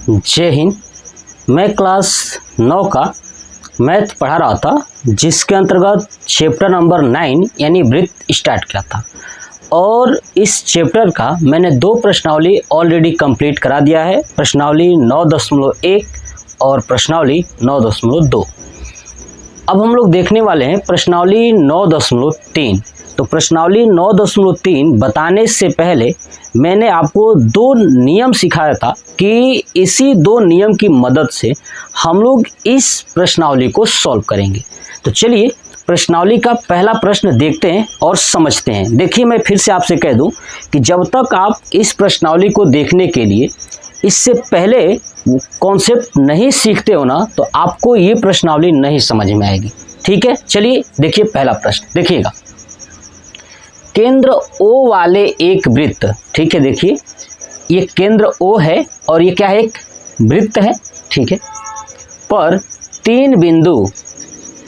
जय हिंद। मैं क्लास 9 का मैथ पढ़ा रहा था, जिसके अंतर्गत चैप्टर नंबर 9 यानी वृत्त स्टार्ट किया था। और इस चैप्टर का मैंने 2 प्रश्नावली ऑलरेडी कंप्लीट करा दिया है, प्रश्नावली 9.1 और प्रश्नावली 9.2। अब हम लोग देखने वाले हैं प्रश्नावली 9.3। तो प्रश्नावली 9.3 बताने से पहले मैंने आपको 2 नियम सिखाया था कि इसी 2 नियम की मदद से हम लोग इस प्रश्नावली को सॉल्व करेंगे। तो चलिए प्रश्नावली का पहला प्रश्न देखते हैं और समझते हैं। देखिए, मैं फिर से आपसे कह दूं कि जब तक आप इस प्रश्नावली को देखने के लिए इससे पहले कॉन्सेप्ट नहीं सीखते हो ना, तो आपको ये प्रश्नावली नहीं समझ में आएगी। ठीक है, चलिए देखिए पहला प्रश्न देखिएगा। केंद्र O वाले एक वृत्त, ठीक है, देखिए ये केंद्र O है और ये क्या है, एक वृत्त है, ठीक है, पर 3 बिंदु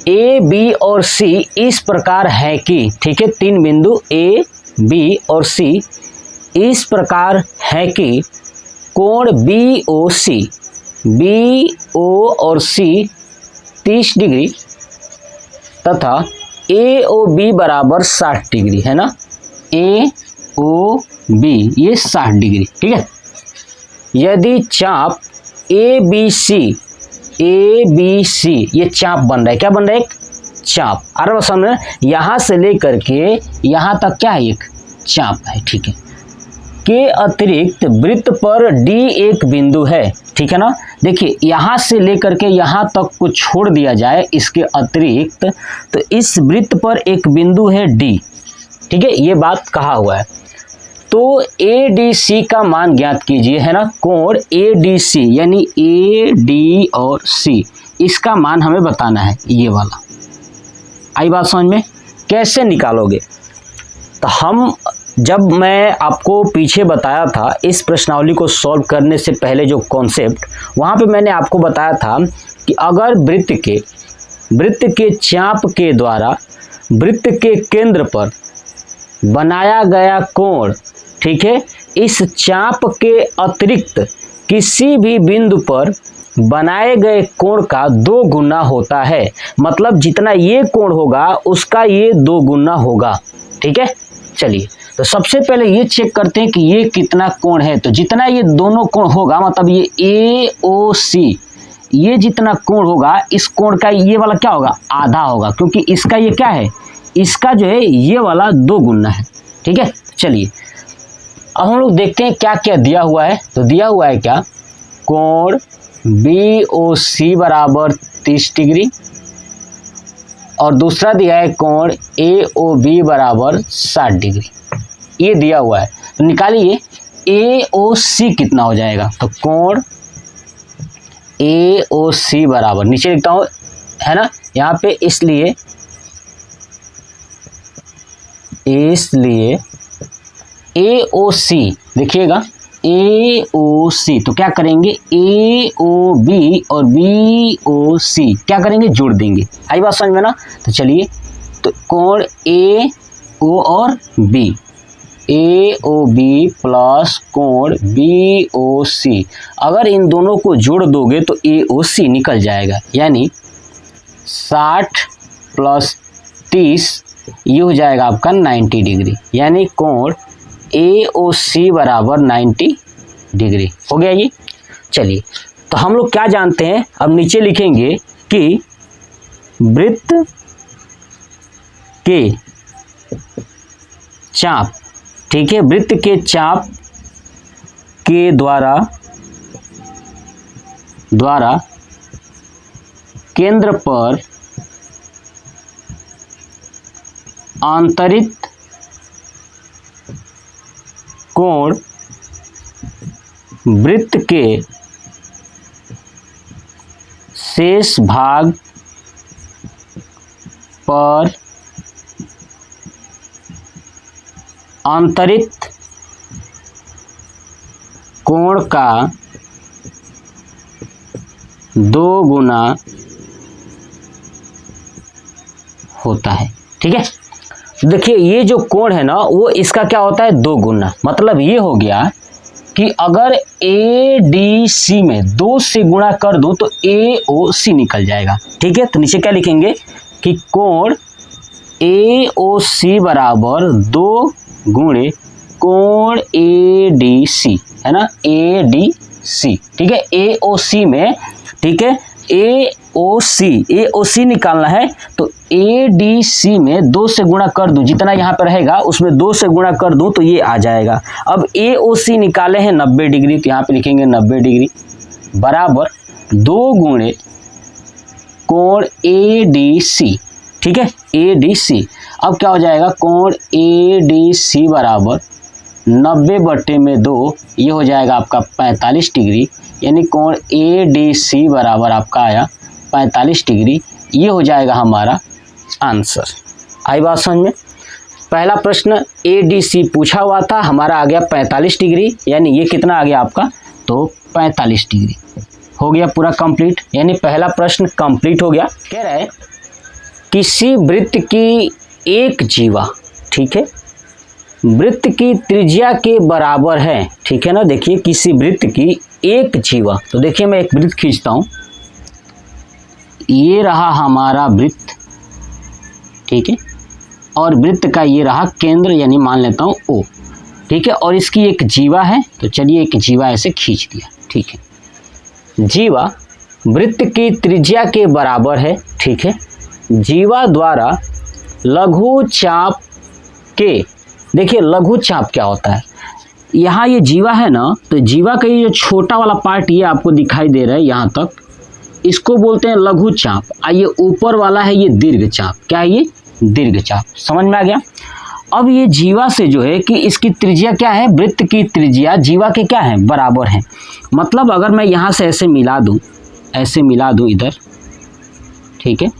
A, B और C इस प्रकार है कि, ठीक है, 3 बिंदु A, B और C इस प्रकार है कि कोण BOC, BO और C 30 डिग्री तथा AOB बराबर 60 डिग्री है ना, AOB ये 60 डिग्री, ठीक है। यदि चाप ABC ये चाप बन रहा है, क्या बन रहा है, एक चाप। अरे समझ, यहाँ से लेकर के यहाँ तक क्या है, एक चाप है, ठीक है। के अतिरिक्त वृत्त पर D एक बिंदु है, ठीक है ना। देखिए यहाँ से लेकर के यहाँ तक को छोड़ दिया जाए इसके अतिरिक्त, तो इस वृत्त पर एक बिंदु है D, ठीक है, ये बात कहा हुआ है। तो ADC का मान ज्ञात कीजिए, है ना। कोण ADC यानी AD और C इसका मान हमें बताना है, ये वाला। आई बात समझ में? कैसे निकालोगे? तो जब मैं आपको पीछे बताया था इस प्रश्नावली को सॉल्व करने से पहले जो कॉन्सेप्ट, वहाँ पे मैंने आपको बताया था कि अगर वृत्त के चाप के द्वारा वृत्त के केंद्र पर बनाया गया कोण, ठीक है, इस चाप के अतिरिक्त किसी भी बिंदु पर बनाए गए कोण का 2 गुना होता है। मतलब जितना ये कोण होगा उसका ये 2 गुना होगा, ठीक है। चलिए तो सबसे पहले ये चेक करते हैं कि ये कितना कोण है। तो जितना ये दोनों कोण होगा, मतलब ये AOC ये जितना कोण होगा, इस कोण का ये वाला क्या होगा, आधा होगा, क्योंकि इसका ये क्या है, इसका जो है ये वाला 2 गुना है, ठीक है। चलिए अब हम लोग देखते हैं क्या क्या दिया हुआ है। तो दिया हुआ है क्या, कोण BOC बराबर 30 डिग्री और दूसरा दिया है कोण AOB बराबर 60 डिग्री, ये दिया हुआ है। तो निकालिए AOC कितना हो जाएगा। तो कोण AOC बराबर, नीचे लिखता हूँ, है ना, यहाँ पे इसलिए AOC देखिएगा, AOC तो क्या करेंगे, AOB और BOC क्या करेंगे, जोड़ देंगे। आई बात समझ में ना। तो चलिए, तो कोण AO और B, AOB प्लस कोण BOC, अगर इन दोनों को जोड़ दोगे तो AOC निकल जाएगा, यानी 60 प्लस 30 ये हो जाएगा आपका 90 डिग्री, यानी कोण AOC बराबर 90 डिग्री हो गया ये। चलिए तो हम लोग क्या जानते हैं, अब नीचे लिखेंगे कि वृत्त के चाप, ठीक है, वृत्त के चाप के द्वारा केंद्र पर आंतरिक कोण वृत्त के शेष भाग पर आंतरिक कोण का 2 गुना होता है, ठीक है। देखिए ये जो कोण है ना, वो इसका क्या होता है, 2 गुना। मतलब ये हो गया कि अगर ADC में 2 से गुणा कर दूं तो AOC निकल जाएगा। ठीक है, तो नीचे क्या लिखेंगे कि कोण AOC बराबर 2 गुणे कोण ADC, है ना, ADC। ठीक है, AOC में, ठीक है, AOC निकालना है तो ADC में 2 से गुणा कर दूं, जितना यहाँ पर रहेगा उसमें 2 से गुणा कर दूं तो ये आ जाएगा। अब AOC निकाले हैं 90 डिग्री, तो यहाँ पे लिखेंगे 90 डिग्री बराबर 2 गुणे कोण ADC। ठीक है, ADC। अब क्या हो जाएगा, कोण ADC बराबर 90/2, ये हो जाएगा आपका 45 डिग्री, यानी कोण ADC बराबर आपका आया 45 डिग्री। ये हो जाएगा हमारा आंसर। आई बात समझ में। पहला प्रश्न ADC पूछा हुआ था, हमारा आ गया 45 डिग्री, यानी ये कितना आ गया आपका, तो 45 डिग्री हो गया पूरा कंप्लीट, यानी पहला प्रश्न कंप्लीट हो गया। कह रहा है किसी वृत्त की एक जीवा, ठीक है, वृत्त की त्रिज्या के बराबर है। ठीक है ना, देखिए किसी वृत्त की एक जीवा, तो देखिए मैं एक वृत्त खींचता हूं, ये रहा हमारा वृत्त, ठीक है, और वृत्त का ये रहा केंद्र, यानी मान लेता हूं O। ठीक है, और इसकी एक जीवा है, तो चलिए एक जीवा ऐसे खींच दिया। ठीक है, जीवा वृत्त की त्रिज्या के बराबर है। ठीक है, जीवा द्वारा लघु चाप के, देखिए लघु चाप क्या होता है, यहाँ ये जीवा है ना, तो जीवा का ये जो छोटा वाला पार्ट ये आपको दिखाई दे रहा है यहाँ तक, इसको बोलते हैं लघु चाप। ये ऊपर वाला है ये दीर्घ चाप। क्या है ये, दीर्घ चाप। समझ में आ गया। अब ये जीवा से जो है कि इसकी त्रिज्या क्या है, वृत्त की त्रिज्या जीवा के क्या है, बराबर है। मतलब अगर मैं यहाँ से ऐसे मिला दूँ, ऐसे मिला दूँ इधर, ठीक है,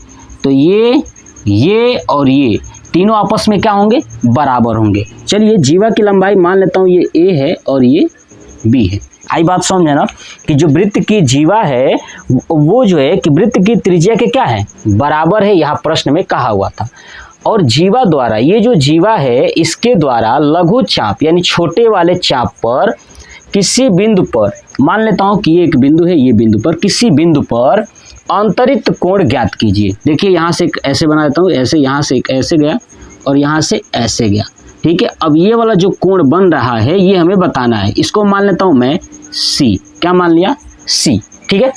तो ये और ये तीनों आपस में क्या होंगे, बराबर होंगे। चलिए जीवा की लंबाई मान लेता हूँ ये A है और ये B है। आई बात समझ ना, कि जो वृत्त की जीवा है वो जो है कि वृत्त की त्रिज्या के क्या है, बराबर है, यहाँ प्रश्न में कहा हुआ था। और जीवा द्वारा, ये जो जीवा है इसके द्वारा लघु चाप यानी छोटे वाले चाप पर किसी बिंदु पर, मान लेता हूँ कि ये एक बिंदु है, ये बिंदु पर, किसी बिंदु पर अंतरित कोण ज्ञात कीजिए। देखिए यहाँ से एक ऐसे बना देता हूँ, ऐसे, यहाँ से एक ऐसे गया और यहाँ से ऐसे गया। ठीक है, अब ये वाला जो कोण बन रहा है ये हमें बताना है, इसको मान लेता हूँ मैं C। क्या मान लिया, C। ठीक है,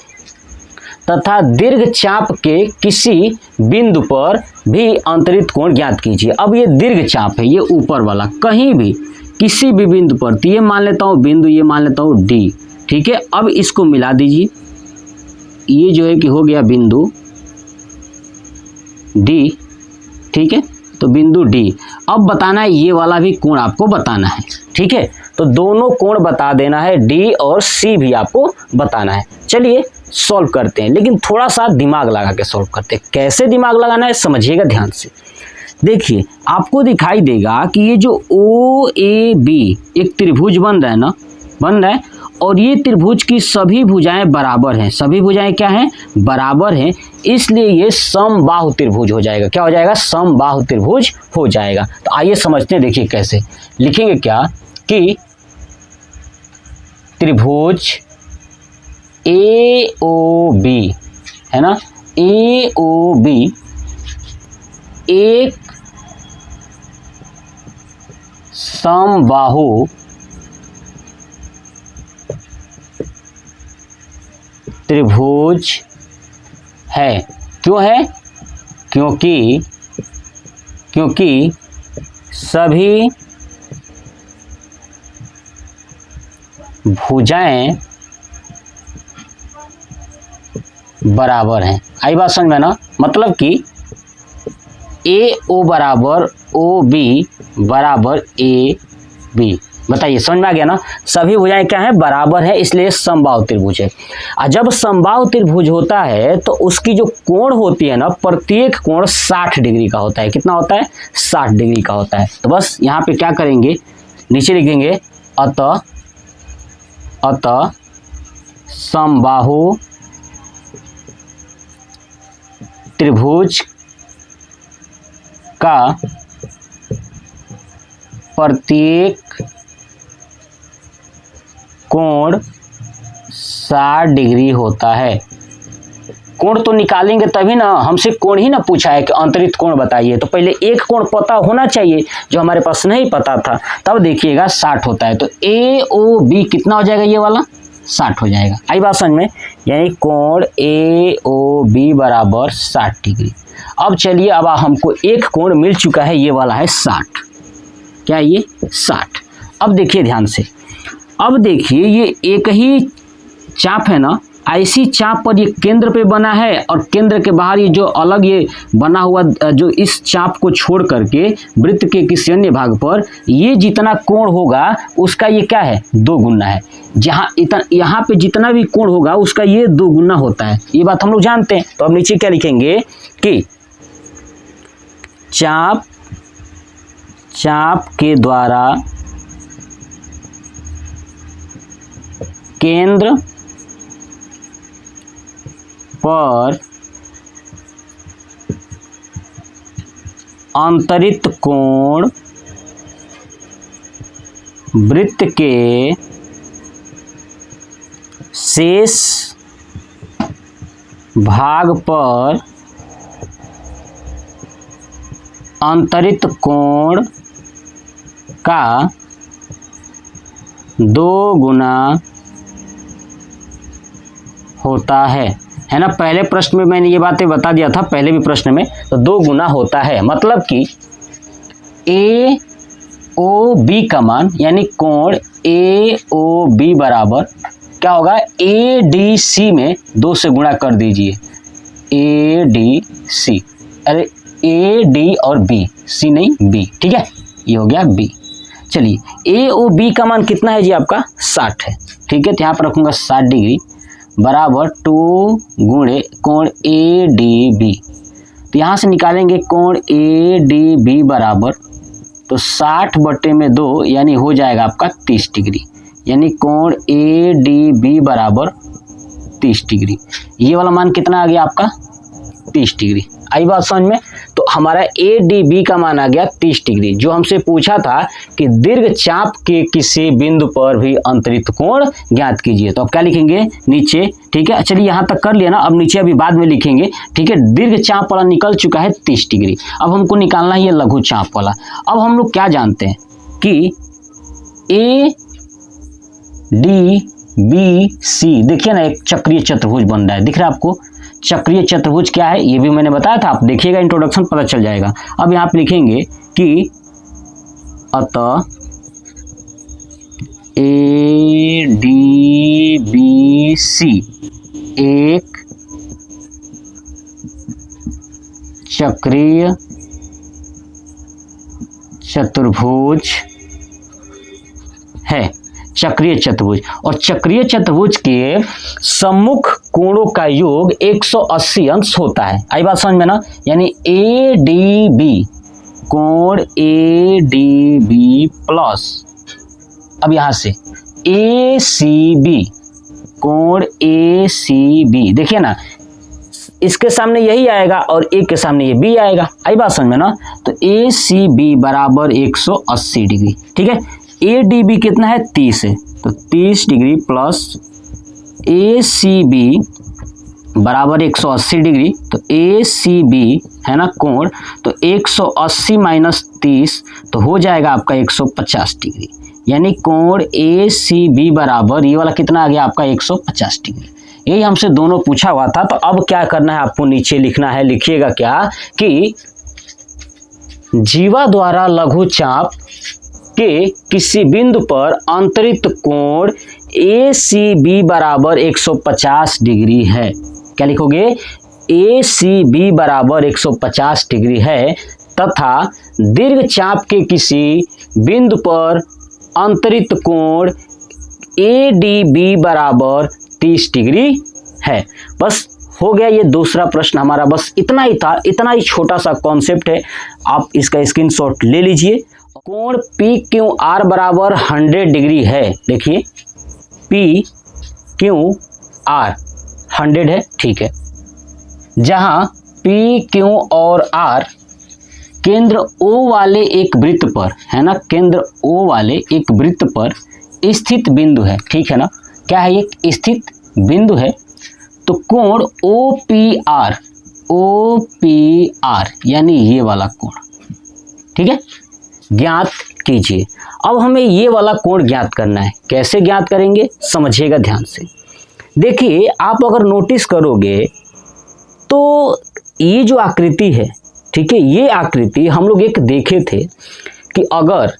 तथा दीर्घ चाप के किसी बिंदु पर भी अंतरित कोण ज्ञात कीजिए। अब ये दीर्घ चाप है, ये ऊपर वाला, कहीं भी किसी भी बिंदु पर, तो ये मान लेता हूँ बिंदु, ये मान लेता हूँ D। ठीक है, अब इसको मिला दीजिए, ये जो है कि हो गया बिंदु D। ठीक है, तो बिंदु D। अब बताना है ये वाला भी कोण आपको बताना है। ठीक है, तो दोनों कोण बता देना है, D और C भी आपको बताना है। चलिए सॉल्व करते हैं, लेकिन थोड़ा सा दिमाग लगा के सॉल्व करते हैं। कैसे दिमाग लगाना है समझिएगा ध्यान से। देखिए आपको दिखाई देगा कि ये जो OAB एक त्रिभुज बन रहा है ना, बन रहा है, और ये त्रिभुज की सभी भुजाएं बराबर हैं। सभी भुजाएं क्या हैं, बराबर हैं, इसलिए ये समबाहु त्रिभुज हो जाएगा। क्या हो जाएगा, समबाहु त्रिभुज हो जाएगा। तो आइए समझते हैं, देखिए कैसे लिखेंगे, क्या कि त्रिभुज AOB है ना, AOB एक समबाहु त्रिभुज है। क्यों है, क्योंकि सभी भुजाएं बराबर हैं। आई बात समझ में ना, मतलब कि AO बराबर OB बराबर AB। बताइए समझ में आ गया ना, सभी भुजाएं क्या है, बराबर है, इसलिए समबाहु त्रिभुज है। और जब समबाहु त्रिभुज होता है तो उसकी जो कोण होती है ना, प्रत्येक कोण 60 डिग्री का होता है। कितना होता है, 60 डिग्री का होता है। तो बस यहाँ पे क्या करेंगे, नीचे लिखेंगे अतः समबाहु त्रिभुज का प्रत्येक कोण 60 डिग्री होता है। कोण तो निकालेंगे तभी ना, हमसे कोण ही ना पूछा है कि अंतरित कोण बताइए, तो पहले एक कोण पता होना चाहिए जो हमारे पास नहीं पता था। तब देखिएगा 60 होता है, तो ए ओ बी कितना हो जाएगा, ये वाला 60 हो जाएगा। आई बात समझ में, यानी कोण ए ओ बी बराबर 60 डिग्री। अब चलिए, अब हमको एक कोण मिल चुका है, ये वाला है 60। क्या ये 60। अब देखिए ध्यान से, अब देखिए ये एक ही चाप है ना, ऐसी चाप पर ये केंद्र पे बना है और केंद्र के बाहर ये जो अलग ये बना हुआ जो इस चाप को छोड़ करके वृत्त के किसी अन्य भाग पर ये जितना कोण होगा उसका ये क्या है, 2 गुना है। जहाँ यहाँ पे जितना भी कोण होगा उसका ये 2 गुना होता है, ये बात हम लोग जानते हैं। तो अब नीचे क्या लिखेंगे कि चाप के द्वारा केंद्र पर अंतरित कोण वृत्त के शेष भाग पर अंतरित कोण का 2 गुना होता है ना। पहले प्रश्न में मैंने ये बातें बता दिया था, पहले भी प्रश्न में, तो 2 गुना होता है, मतलब कि ए ओ बी का मान यानी कोण ए ओ बी बराबर क्या होगा, ए डी सी में 2 से गुणा कर दीजिए, ए डी सी, अरे ए डी और बी, सी नहीं बी, ठीक है, ये हो गया बी। चलिए ए ओ बी का मान कितना है जी, आपका 60 है, ठीक है। तो यहाँ पर रखूँगा 60 डिग्री बराबर 2 गुणे कोण ए डी बी। तो यहाँ से निकालेंगे कोण ए डी बी बराबर, तो 60 बटे में 2 यानी हो जाएगा आपका 30 डिग्री, यानी कोण ए डी बी बराबर 30 डिग्री। ये वाला मान कितना आ गया आपका, 30 डिग्री। आई बात समझ में। तो हमारा ए डी बी का मान आ गया 30 डिग्री, जो हमसे पूछा था कि दीर्घ चाप के किसी बिंदु पर भी अंतरित कोण ज्ञात कीजिए। तो अब क्या लिखेंगे नीचे, ठीक है। चलिए यहाँ तक कर लिया ना, अब नीचे अभी बाद में लिखेंगे, ठीक है। दीर्घ चाप वाला निकल चुका है 30 डिग्री, अब हमको निकालना है ये लघु चाप वाला। अब हम लोग क्या जानते हैं कि ए डी बी सी, देखिए ना एक चक्रीय चतुर्भुज बन रहा है, दिख रहा है आपको। चक्रीय चतुर्भुज क्या है ये भी मैंने बताया था, आप देखिएगा इंट्रोडक्शन पता चल जाएगा। अब यहाँ पे लिखेंगे कि अतः ए डी बी सी एक चक्रीय चतुर्भुज है, चक्रीय चतुर्भुज। और चक्रीय चतुर्भुज के सम्मुख कोणों का योग 180 अंश होता है। आई बात समझ में ना, यानी ए डी बी, कोण ए डी बी प्लस, अब यहां से ए सी बी, कोण ए सी बी, देखिए ना इसके सामने यही आएगा और एक के सामने ये बी आएगा। आई बात समझ में ना, तो ए सी बी बराबर 180 डिग्री, ठीक है। ए डी बी कितना है 30 है, तो 30 डिग्री प्लस ए सी बी बराबर 180 डिग्री, तो ए सी बी है ना कोण, तो 180 माइनस 30 तो हो जाएगा आपका 150 डिग्री, यानी कोण ए सी बी बराबर ये वाला कितना आ गया आपका 150 डिग्री। यही हमसे दोनों पूछा हुआ था। तो अब क्या करना है आपको, नीचे लिखना है, लिखिएगा क्या कि जीवा द्वारा लघु चाप के किसी बिंदु पर अंतरित कोण ए सी बी बराबर 150 डिग्री है। क्या लिखोगे, ए सी बी बराबर 150 डिग्री है तथा दीर्घ चाप के किसी बिंदु पर अंतरित कोण ए डी बी बराबर 30 डिग्री है। बस हो गया ये दूसरा प्रश्न हमारा, बस इतना ही था, इतना ही छोटा सा कॉन्सेप्ट है, आप इसका स्क्रीनशॉट ले लीजिए। कोण पी क्यू आर बराबर 100 डिग्री है, देखिए पी क्यू आर 100 है, ठीक है। जहां पी क्यू और आर केंद्र ओ वाले एक वृत्त पर है ना, केंद्र ओ वाले एक वृत्त पर स्थित बिंदु है, ठीक है ना, क्या है ये स्थित बिंदु है, तो कोण OPR, OPR यानी ये वाला कोण, ठीक है, ज्ञात कीजिए। अब हमें ये वाला कोण ज्ञात करना है, कैसे ज्ञात करेंगे समझिएगा ध्यान से। देखिए आप अगर नोटिस करोगे तो ये जो आकृति है, ठीक है, ये आकृति हम लोग एक देखे थे कि अगर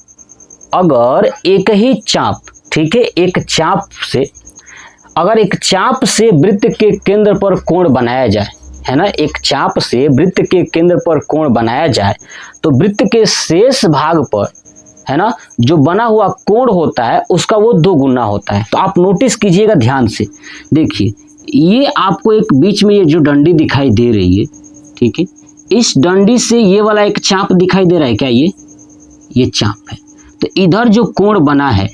एक ही चाप, ठीक है, एक चाप से, अगर एक चाप से वृत्त के केंद्र पर कोण बनाया जाए, है ना, एक चाप से वृत्त के केंद्र पर कोण बनाया जाए तो वृत्त के शेष भाग पर, है ना, जो बना हुआ कोण होता है उसका वो 2 गुना होता है। तो आप नोटिस कीजिएगा ध्यान से, देखिए ये आपको एक बीच में ये जो डंडी दिखाई दे रही है, ठीक है, इस डंडी से ये वाला एक चाप दिखाई दे रहा है, क्या ये चाप है। तो इधर जो कोण बना है,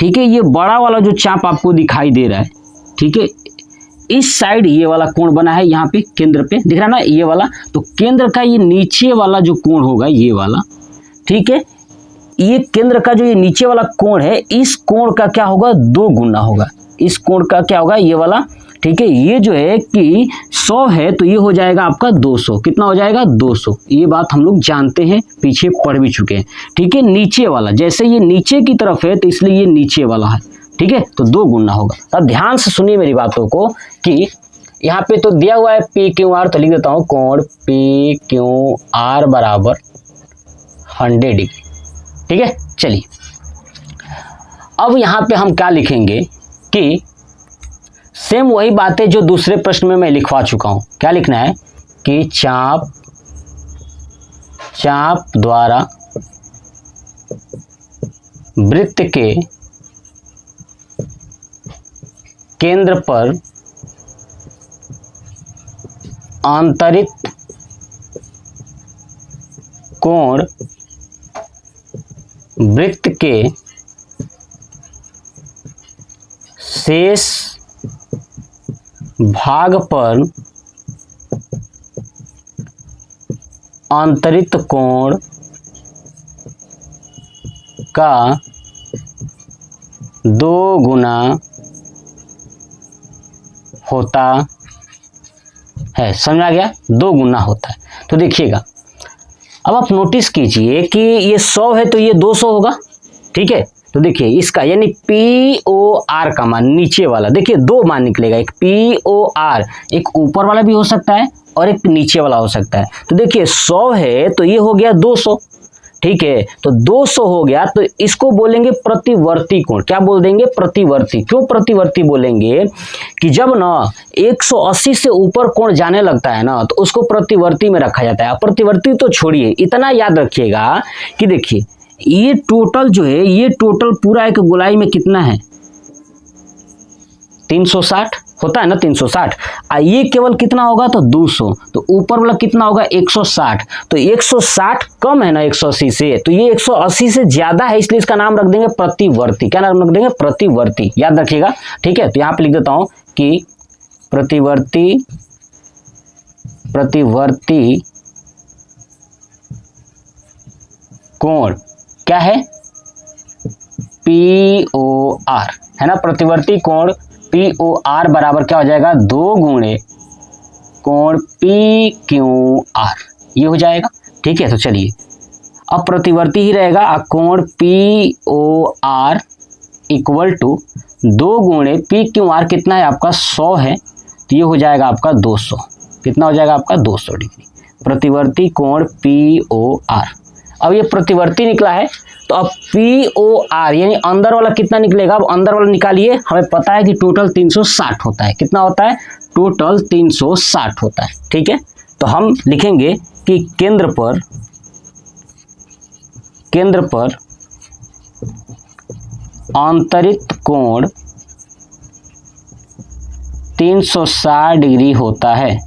ठीक है, ये बड़ा वाला जो चाप आपको दिखाई दे रहा है, ठीक है, इस साइड ये वाला कोण बना है, यहाँ पे केंद्र पे दिख रहा है ना ये वाला, तो केंद्र का ये नीचे वाला जो कोण होगा ये वाला, ठीक है, ये केंद्र का जो ये नीचे वाला कोण है, इस कोण का क्या होगा 2 गुना होगा, इस कोण का क्या होगा ये वाला, ठीक है, ये जो है कि 100 है तो ये हो जाएगा आपका 200, कितना हो जाएगा 200, ये बात हम लोग जानते हैं, पीछे पढ़ भी चुके हैं, ठीक है। नीचे वाला जैसे ये नीचे की तरफ है तो इसलिए ये नीचे वाला है, ठीक है, तो 2 गुना होगा। अब ध्यान से सुनिए मेरी बातों को कि यहाँ पे तो दिया हुआ है PQR, तो लिख देता हूँ कोण PQR बराबर 100 डिग्री, ठीक है। चलिए अब यहाँ पे हम क्या लिखेंगे कि सेम वही बातें जो दूसरे प्रश्न में मैं लिखवा चुका हूं। क्या लिखना है कि चाप द्वारा वृत्त के केंद्र पर आंतरिक कोण वृत्त के शेष भाग पर आंतरिक कोण का 2 गुना होता है। समझ आ गया, 2 गुना होता है। तो देखिएगा अब आप नोटिस कीजिए कि ये 100 है तो ये 200 होगा, ठीक है। तो देखिए इसका यानी POR का मान नीचे वाला, देखिए 2 मान निकलेगा, एक POR, एक ऊपर वाला भी हो सकता है और एक नीचे वाला हो सकता है। तो देखिए 100 है तो ये हो गया 200, ठीक है, तो 200 हो गया तो इसको बोलेंगे प्रतिवर्ती कोण। क्या बोल देंगे? प्रतिवर्ती। क्यों प्रतिवर्ती बोलेंगे? कि जब ना 180 से ऊपर कोण जाने लगता है ना तो उसको प्रतिवर्ती में रखा जाता है। प्रतिवर्ती तो छोड़िए, इतना याद रखिएगा कि देखिए ये टोटल जो है, ये टोटल पूरा एक गोलाई में कितना है? 360 होता है ना, 360। ये केवल कितना होगा? तो 200। तो ऊपर वाला कितना होगा? 160। तो 160 कम है ना 180 से, तो ये 180 से ज्यादा है, इसलिए इसका नाम रख देंगे प्रतिवर्ती। क्या नाम रख देंगे? प्रतिवर्ती। याद रखिएगा, ठीक है। तो यहाँ पे लिख देता हूं कि प्रतिवर्ती कोण क्या है? POR है ना। प्रतिवर्ती कोण POR बराबर क्या हो जाएगा? 2 गुणे कोण PQR, ये हो जाएगा, ठीक है। तो चलिए अब प्रतिवर्ती ही रहेगा, कोण POR इक्वल टू 2 गुणे PQR कितना है आपका? 100 है, तो ये हो जाएगा आपका 200। कितना हो जाएगा आपका? 200 डिग्री। प्रतिवर्ती कोण POR। अब ये प्रतिवर्ती निकला है तो अब POR यानी अंदर वाला कितना निकलेगा? अब अंदर वाला निकालिए। हमें पता है कि टोटल 360 होता है। कितना होता है? टोटल 360 होता है, ठीक है। तो हम लिखेंगे कि केंद्र पर आंतरिक कोण 360 डिग्री होता है,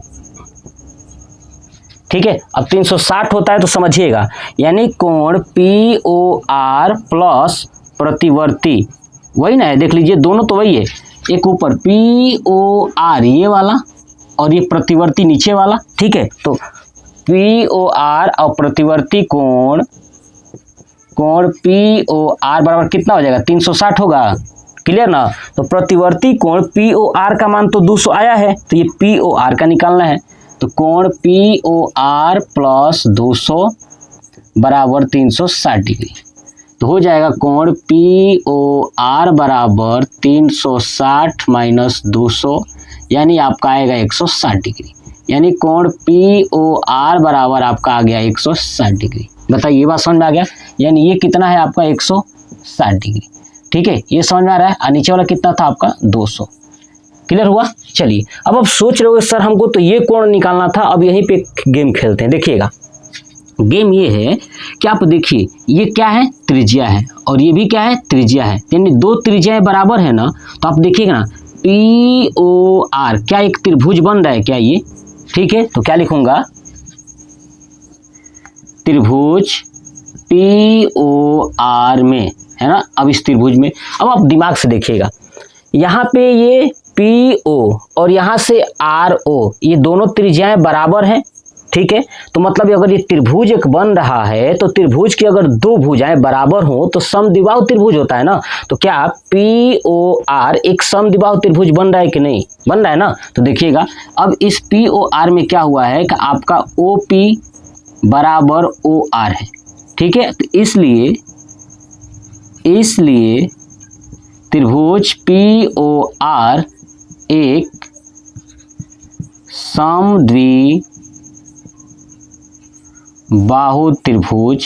ठीक है। अब 360 होता है तो समझिएगा, यानी कोण POR प्लस प्रतिवर्ती वही ना है, देख लीजिए दोनों तो वही है। एक ऊपर POR ये वाला और ये प्रतिवर्ती नीचे वाला, ठीक है। तो POR और प्रतिवर्ती कोण कोण पी ओ आर बराबर कितना हो जाएगा 360 होगा, क्लियर ना। तो प्रतिवर्ती कोण पी ओ आर का मान तो 200 आया है, तो ये पी ओ आर का निकालना है। तो कोण पी ओ आर प्लस 200 बराबर 360 डिग्री। तो हो जाएगा कोण पी ओ आर बराबर 360 माइनस 200 यानी आपका आएगा 160 डिग्री। यानी कोण पी ओ आर बराबर आपका आ गया 160 डिग्री। बताइए ये बात समझ में आ गया। यानी ये कितना है आपका 160 डिग्री, ठीक है, ये समझ में आ रहा है। और नीचे वाला कितना था आपका 200, क्लियर हुआ। चलिए अब आप सोच रहे हो सर हमको तो ये कोण निकालना था। अब यहीं पे गेम खेलते हैं, देखिएगा गेम ये है कि आप देखिए ये क्या है त्रिज्या है और ये भी क्या है त्रिज्या है, यानी दो त्रिज्याएं बराबर है ना। तो आप देखिएगा ना पी ओ आर क्या एक त्रिभुज बन रहा है क्या ये, ठीक है। तो क्या लिखूंगा त्रिभुज पी ओ आर में, है ना। अब इस त्रिभुज में अब आप दिमाग से देखिएगा, यहाँ पे ये पी ओ और यहाँ से आर ओ ये दोनों त्रिज्याएं बराबर हैं, ठीक है। तो मतलब अगर ये त्रिभुज एक बन रहा है तो त्रिभुज की अगर दो भुजाएं बराबर हो तो समद्विबाहु त्रिभुज होता है ना। तो क्या पी ओ आर एक समद्विबाहु त्रिभुज बन रहा है कि नहीं, बन रहा है ना। तो देखिएगा अब इस पी ओ आर में क्या हुआ है कि आपका ओ पी बराबर ओ आर है, ठीक है। तो इसलिए त्रिभुज पी ओ आर एक समद्विबाहु त्रिभुज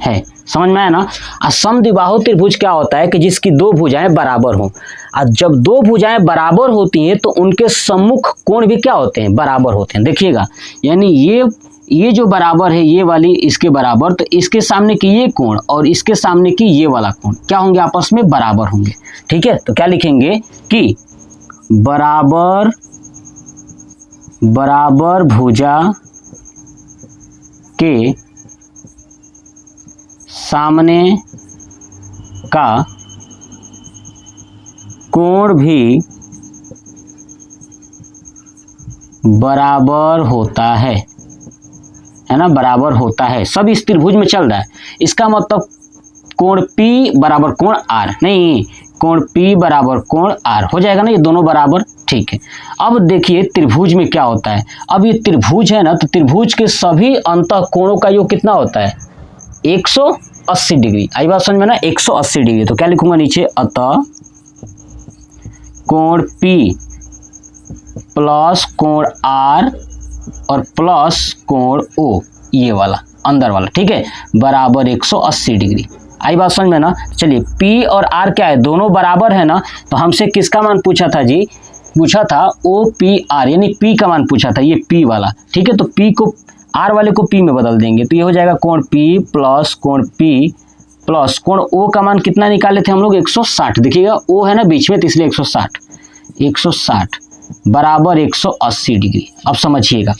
है, समझ में आया ना। समद्विबाहु त्रिभुज क्या होता है कि जिसकी दो भुजाएं बराबर हों। और जब दो भुजाएं बराबर होती हैं तो उनके सम्मुख कोण भी क्या होते हैं बराबर होते हैं। देखिएगा यानी ये जो बराबर है ये वाली इसके बराबर, तो इसके सामने की ये कोण और इसके सामने की ये वाला कोण क्या होंगे आपस में बराबर होंगे, ठीक है। तो क्या लिखेंगे कि बराबर भुजा के सामने का कोण भी बराबर होता है ना, बराबर होता है। सब इस त्रिभुज में चल रहा है। इसका मतलब कोण P बराबर कोण R, नहीं कोण P बराबर कोण R हो जाएगा ना, ये दोनों बराबर, ठीक है। अब देखिए त्रिभुज में क्या होता है। अब ये त्रिभुज है ना, तो त्रिभुज के सभी अंतः कोणों का योग कितना होता है 180 डिग्री। आई बात समझ में ना, 180 डिग्री। तो क्या लिखूंगा नीचे अतः कोण P प्लस कोण R और प्लस कोण O ये वाला अंदर वाला, ठीक है, बराबर 180 डिग्री। आई बात समझ में ना। चलिए P और R क्या है दोनों बराबर है ना। तो हमसे किसका मान पूछा था जी, पूछा था OPR यानी P का मान पूछा था, ये P वाला, ठीक है। तो P को R वाले को P में बदल देंगे तो ये हो जाएगा कोण P प्लस कोण P प्लस कोण O का मान कितना निकाले थे हम लोग 160। देखिएगा O है ना बीच में तो इसलिए 160 बराबर 180 डिग्री। अब समझिएगा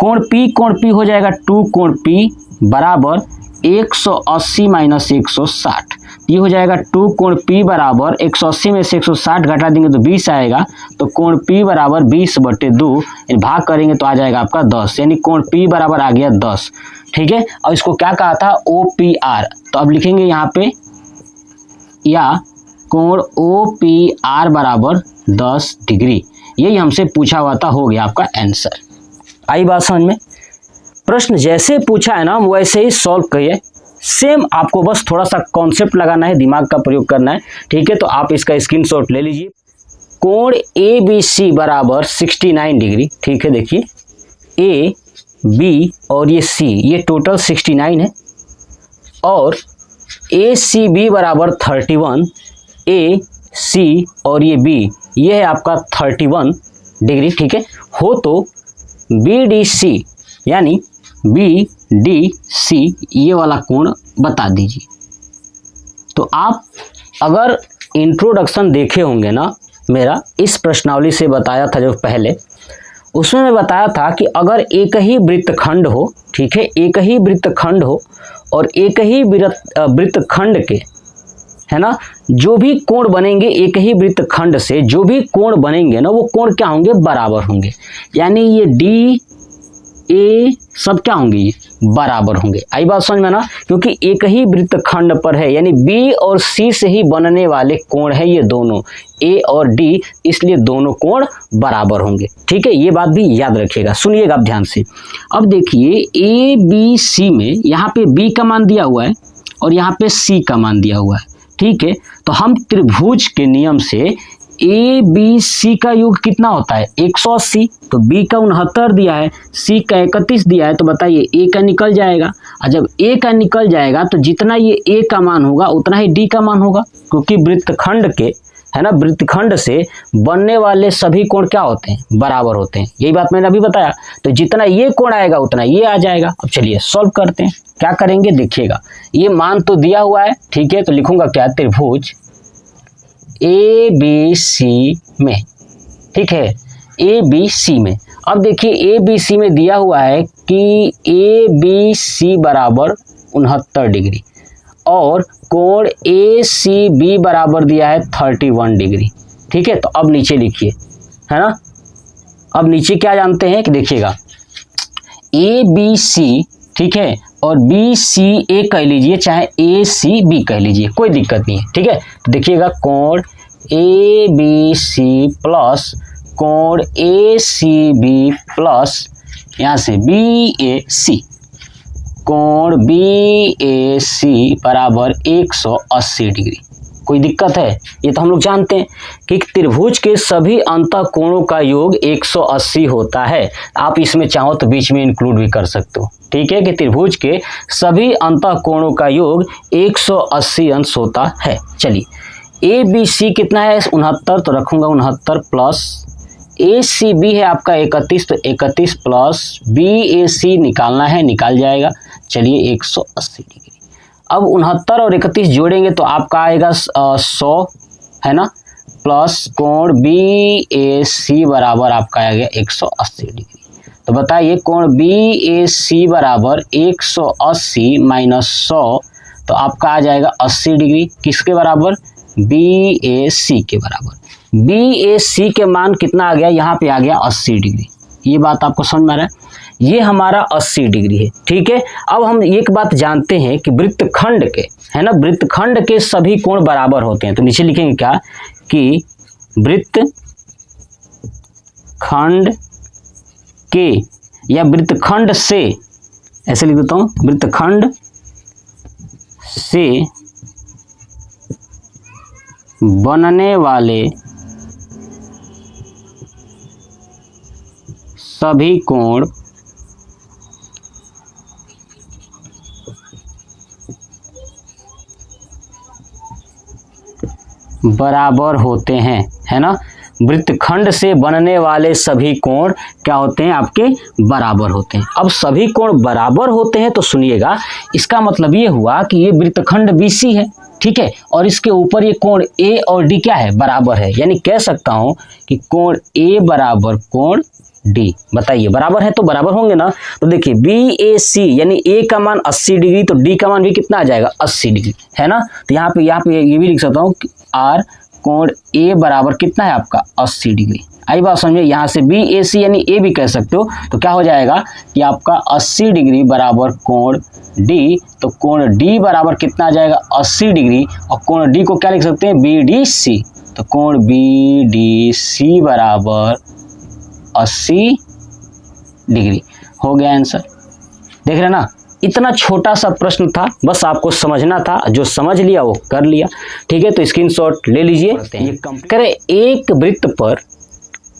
कोण P हो जाएगा 2 कोण P बराबर 180 माइनस 160। ये हो जाएगा 2 कोण P बराबर 180 में से 160 घटा देंगे तो 20 आएगा। तो कोण P बराबर 20/2 भाग करेंगे तो आ जाएगा आपका 10, यानी कोण P बराबर आ गया 10, ठीक है। और इसको क्या कहा था OPR, तो अब लिखेंगे यहाँ पे या कोण OPR बराबर 10 डिग्री। यही हमसे पूछा हुआ था, हो गया आपका आंसर। आई बात समझ में। प्रश्न जैसे पूछा है ना वैसे ही सॉल्व करिए, सेम आपको बस थोड़ा सा कॉन्सेप्ट लगाना है, दिमाग का प्रयोग करना है, ठीक है। तो आप इसका स्क्रीनशॉट ले लीजिए। कोण ABC बराबर 69 डिग्री, ठीक है। देखिए A B और ये C ये टोटल 69 है और ACB बराबर 31, AC और ये B ये है आपका 31 डिग्री, ठीक है। हो तो BDC यानी BDC ये वाला कोण बता दीजिए। तो आप अगर इंट्रोडक्शन देखे होंगे ना मेरा, इस प्रश्नावली से बताया था जो पहले, उसमें मैं बताया था कि अगर एक ही वृत्तखंड हो, ठीक है, एक ही वृत्तखंड हो और एक ही वृत्तखंड के, है ना, जो भी कोण बनेंगे एक ही वृत्तखंड से जो भी कोण बनेंगे ना वो कोण क्या होंगे बराबर होंगे। यानी ये ए सब क्या होंगे, ये बराबर होंगे। आई बात समझ में ना, क्योंकि एक ही वृत्तखंड पर है, यानी बी और सी से ही बनने वाले कोण है ये दोनों, ए और डी, इसलिए दोनों कोण बराबर होंगे। ठीक है, ये बात भी याद रखिएगा। सुनिएगा आप ध्यान से। अब देखिए ए बी सी में यहाँ पे बी का मान दिया हुआ है और यहाँ पे सी का मान दिया हुआ है। ठीक है, तो हम त्रिभुज के नियम से ए बी सी का योग कितना होता है, 180। तो बी का 69 दिया है, सी का 31 दिया है, तो बताइए ए का निकल जाएगा। और जब ए का निकल जाएगा तो जितना ये ए का मान होगा उतना ही डी का मान होगा, क्योंकि वृत्तखंड के, है ना, वृत्तखंड से बनने वाले सभी कोण क्या होते हैं, बराबर होते हैं। यही बात मैंने अभी बताया। तो जितना ये कोण आएगा उतना ये आ जाएगा। अब चलिए सॉल्व करते हैं। क्या करेंगे देखिएगा, ये मान तो दिया हुआ है, ठीक है, तो लिखूंगा क्या, त्रिभुज ए बी सी में। ठीक है, ए बी सी में। अब देखिए ए बी सी में दिया हुआ है कि ए बी सी बराबर 69 डिग्री और कोण ए सी बी बराबर दिया है 31 डिग्री। ठीक है, तो अब नीचे लिखिए, है ना। अब नीचे क्या जानते हैं कि देखिएगा ए बी सी, ठीक है, और बी सी ए कह लीजिए, चाहे ए सी बी कह लीजिए, कोई दिक्कत नहीं है। ठीक है, तो देखिएगा कोण ए बी सी प्लस कोण ए सी बी प्लस यहाँ से बी ए सी, कोण बी ए सी बराबर 180 डिग्री। कोई दिक्कत है, ये तो हम लोग जानते हैं कि त्रिभुज के सभी अंतः कोणों का योग 180 होता है। आप इसमें चाहो तो बीच में इंक्लूड भी कर सकते हो। ठीक है, कि त्रिभुज के सभी अंतः कोणों का योग 180 अंश होता है। चलिए ए बी सी कितना है, 69, तो रखूंगा 69 प्लस ए सी बी है आपका 31, तो 31 प्लस बी ए सी निकालना है, निकाल जाएगा। चलिए 180 डिग्री। अब 69 और 31 जोड़ेंगे तो आपका आएगा 100, है ना, प्लस कोण बी ए सी बराबर आपका आ गया 180 डिग्री। तो बताइए कोण बी ए सी बराबर 180 माइनस 100, तो आपका आ जाएगा 80 डिग्री। किसके बराबर, बी ए सी के बराबर। बी ए सी के मान कितना आ गया, यहाँ पे आ गया 80 डिग्री। ये बात आपको समझ में आ रहा है, ये हमारा 80 डिग्री है। ठीक है, अब हम एक बात जानते हैं कि वृत्तखंड के, है ना, वृत्तखंड के सभी कोण बराबर होते हैं। तो नीचे लिखेंगे क्या कि वृत्तखंड के या वृत्तखंड से, ऐसे लिख देता हूं, वृत्तखंड से बनने वाले सभी कोण बराबर होते हैं, है ना। वृत्तखंड से बनने वाले सभी कोण क्या होते हैं, आपके बराबर होते हैं। अब सभी कोण बराबर होते हैं तो सुनिएगा, इसका मतलब ये हुआ कि ये वृत्तखंड बीसी है, ठीक है, और इसके ऊपर ये कोण ए और डी क्या है, बराबर है। यानी कह सकता हूं कि कोण ए बराबर कोण डी। बताइए बराबर है तो बराबर होंगे ना। तो देखिए बी ए सी यानी ए का मान 80 डिग्री, तो डी का मान भी कितना आ जाएगा, 80 डिग्री, है ना। तो यहाँ पे ये भी लिख सकता हूँ आर कोण ए बराबर कितना है आपका 80 डिग्री। आई बात समझ में। यहाँ से बी ए सी यानी ए भी कह सकते हो, तो क्या हो जाएगा कि आपका 80 डिग्री बराबर कोण डी। तो कोण डी बराबर कितना आ जाएगा 80 डिग्री, और कोण डी को क्या लिख सकते हैं, बी डी सी। तो कोण बी डी सी बराबर 80 डिग्री हो गया आंसर। देख रहे ना, इतना छोटा सा प्रश्न था, बस आपको समझना था, जो समझ लिया वो कर लिया। ठीक है, तो स्क्रीनशॉट ले लीजिए। ये करें एक वृत्त पर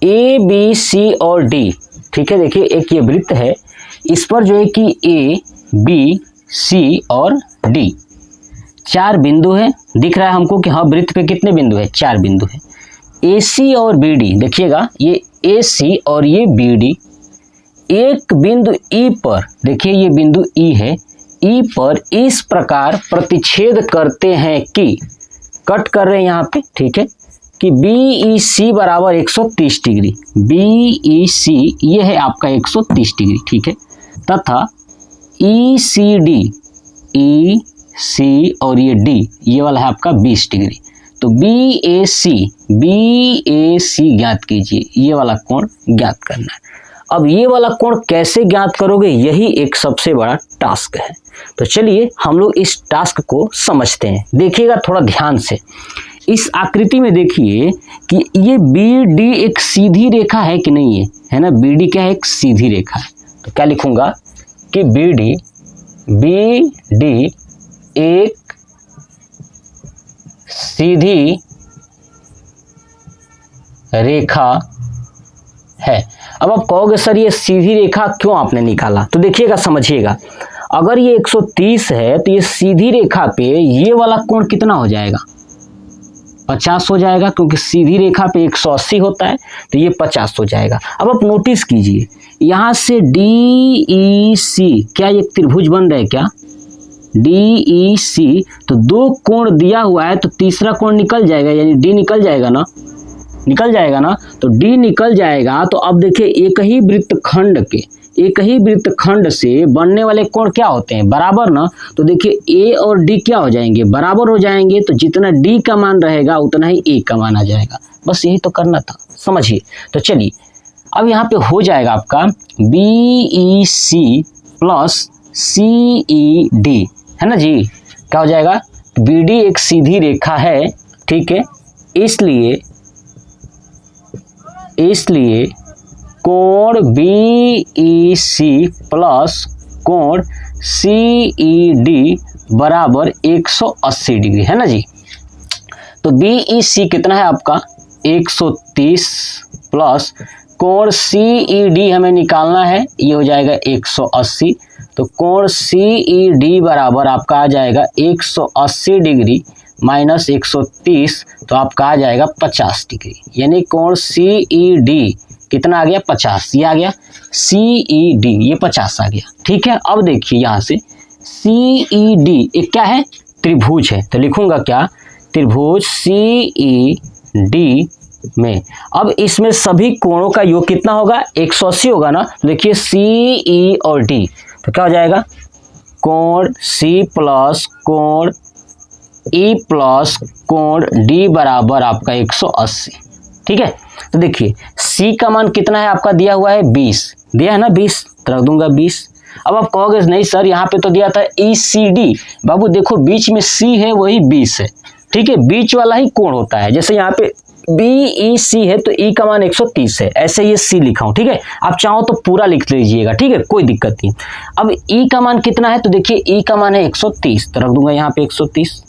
ए बी सी और डी, ठीक है, देखिए एक ये वृत्त है, इस पर जो है कि ए बी सी और डी 4 बिंदु है। दिख रहा है हमको कि हाँ वृत्त पे कितने बिंदु है, 4 बिंदु है। ए सी और बी डी, देखिएगा ये ए सी और ये बी डी एक बिंदु ई पर, देखिए ये बिंदु ई है, ई पर इस प्रकार प्रतिच्छेद करते हैं कि, कट कर रहे हैं यहाँ पे, ठीक है, कि बी ई सी बराबर 130 डिग्री। बी ई सी ये है आपका 130 डिग्री, ठीक है, तथा ई सी डी, ई सी और ये डी ये वाला है आपका 20 डिग्री। तो बी ए सी ज्ञात कीजिए, ये वाला कोण ज्ञात करना है। अब ये वाला कोण कैसे ज्ञात करोगे, यही एक सबसे बड़ा टास्क है। तो चलिए हम लोग इस टास्क को समझते हैं। देखिएगा थोड़ा ध्यान से, इस आकृति में देखिए कि ये बी डी एक सीधी रेखा है कि नहीं है ना, बी डी क्या है, एक सीधी रेखा है। तो क्या लिखूंगा कि बी डी एक सीधी रेखा है। अब आप कहोगे सर ये सीधी रेखा क्यों आपने निकाला, तो देखिएगा समझिएगा, अगर ये 130 है तो ये सीधी रेखा पे ये वाला कोण कितना हो जाएगा, 50 हो जाएगा, क्योंकि सीधी रेखा पे 180 होता है तो ये 50 हो जाएगा। अब आप नोटिस कीजिए यहाँ से DEC, क्या ये त्रिभुज बन रहा है क्या, DEC, तो 2 कोण दिया हुआ है तो तीसरा कोण निकल जाएगा, यानी D निकल जाएगा ना, निकल जाएगा ना, तो D निकल जाएगा। तो अब देखिए एक ही वृत्तखंड से बनने वाले कोण क्या होते हैं, बराबर ना। तो देखिए A और D क्या हो जाएंगे, बराबर हो जाएंगे, तो जितना D का मान रहेगा उतना ही A का मान आ जाएगा। बस यही तो करना था, समझिए। तो चलिए अब यहाँ पे हो जाएगा आपका BEC प्लस CED, है ना जी, क्या हो जाएगा, BD एक सीधी रेखा है, ठीक है, इसलिए कोण BEC प्लस कोण CED बराबर 180 डिग्री, है ना जी। तो BEC कितना है आपका 130 प्लस कोण CED हमें निकालना है, ये हो जाएगा 180। तो कोण CED बराबर आपका आ जाएगा 180 डिग्री माइनस 130, तो आपका आ जाएगा 50 डिग्री, यानी कोण CED कितना आ गया, 50, ये आ गया CED, ये 50 आ गया, ठीक है। अब देखिए यहाँ से CED एक क्या है, त्रिभुज है, तो लिखूंगा क्या, त्रिभुज CED में। अब इसमें सभी कोणों का योग कितना होगा, 180 होगा ना। तो देखिए CE और D, तो क्या हो जाएगा, कोण C प्लस कोण E प्लस कोण D बराबर आपका 180, ठीक है। तो देखिए C का मान कितना है आपका दिया हुआ है 20, दिया है ना 20, तो रख दूंगा 20। अब आप कहोगे नहीं सर यहाँ पे तो दिया था ECD, बाबू देखो बीच में C है वही 20 है, ठीक है, बीच वाला ही कोण होता है। जैसे यहाँ पे BEC है तो E का मान 130 है, ऐसे ये C लिखा हूँ, ठीक है। आप चाहो तो पूरा लिख लीजिएगा, ठीक है, कोई दिक्कत नहीं। अब E का मान कितना है, तो देखिए E का मान है 130, तो रख दूंगा यहाँ पे 130,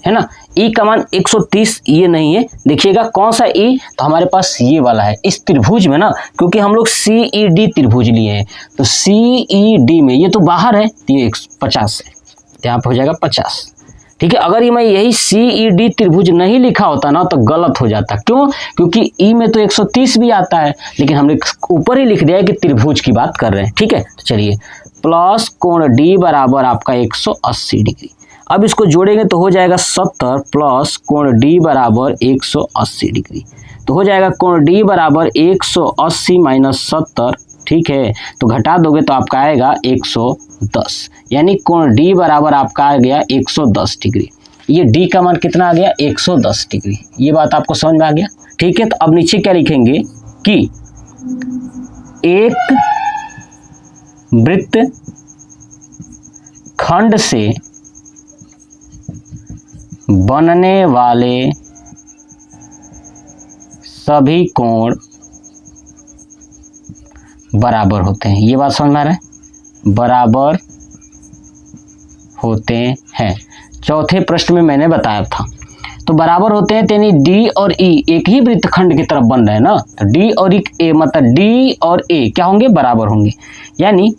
है ना। E का मान 130 ये नहीं है, देखिएगा कौन सा E, तो हमारे पास ये वाला है इस त्रिभुज में ना, क्योंकि हम लोग CED त्रिभुज लिए हैं, तो CED में ये तो बाहर है, तो ये 50 है, तो यहाँ पे हो जाएगा 50, ठीक है। अगर ये मैं यही CED त्रिभुज नहीं लिखा होता ना तो गलत हो जाता, क्यों, क्योंकि E में तो 130 भी आता है, लेकिन हमने ऊपर ही लिख दिया है कि त्रिभुज की बात कर रहे हैं, ठीक है। तो चलिए प्लस कोण D बराबर आपका 180 डिग्री, अब इसको जोड़ेंगे तो हो जाएगा 70 प्लस कोण D बराबर 180 डिग्री, तो हो जाएगा कोण D बराबर 180 माइनस 70, ठीक है। तो घटा दोगे तो आपका आएगा 110, यानी कोण D बराबर आपका आ गया 110 डिग्री। ये D का मान कितना आ गया 110 डिग्री, ये बात आपको समझ में आ गया, ठीक है। तो अब नीचे क्या लिखेंगे कि एक वृत्त खंड से बनने वाले सभी कोण बराबर होते हैं, ये बात समझ में आ रहा है, बराबर होते हैं। चौथे प्रश्न में मैंने बताया था, तो बराबर होते हैं यानी D और E एक ही वृत्तखंड की तरफ बन रहे हैं ना, तो D और E मतलब D और A क्या होंगे, बराबर होंगे, यानी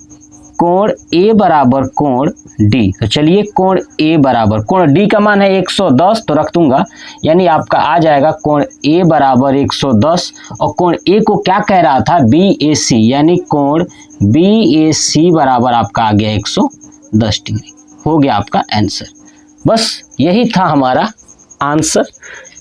कोण A बराबर कोण D। तो चलिए कोण A बराबर, कोण D का मान है 110, तो रख दूंगा, यानी आपका आ जाएगा कोण A बराबर 110, और कोण A को क्या कह रहा था BAC, यानी कोण BAC बराबर आपका आ गया 110 डिग्री, हो गया आपका आंसर। बस यही था हमारा आंसर।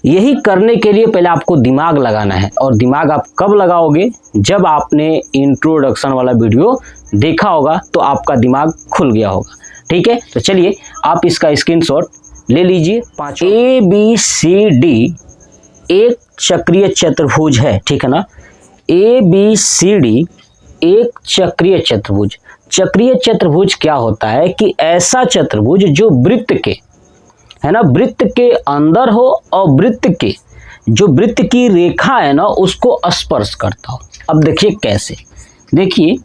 यही करने के लिए पहले आपको दिमाग लगाना है, और दिमाग आप कब लगाओगे, जब आपने इंट्रोडक्शन वाला वीडियो देखा होगा तो आपका दिमाग खुल गया होगा, ठीक है। तो चलिए आप इसका स्क्रीनशॉट ले लीजिए। 5 ABCD एक चक्रीय चतुर्भुज है, ठीक है ना। ABCD एक चक्रीय चतुर्भुज। चक्रीय चतुर्भुज क्या होता है कि ऐसा चतुर्भुज जो वृत्त के, है ना, वृत्त के अंदर हो और वृत्त के जो वृत्त की रेखा है ना उसको स्पर्श करता हो। अब देखिए कैसे, देखिए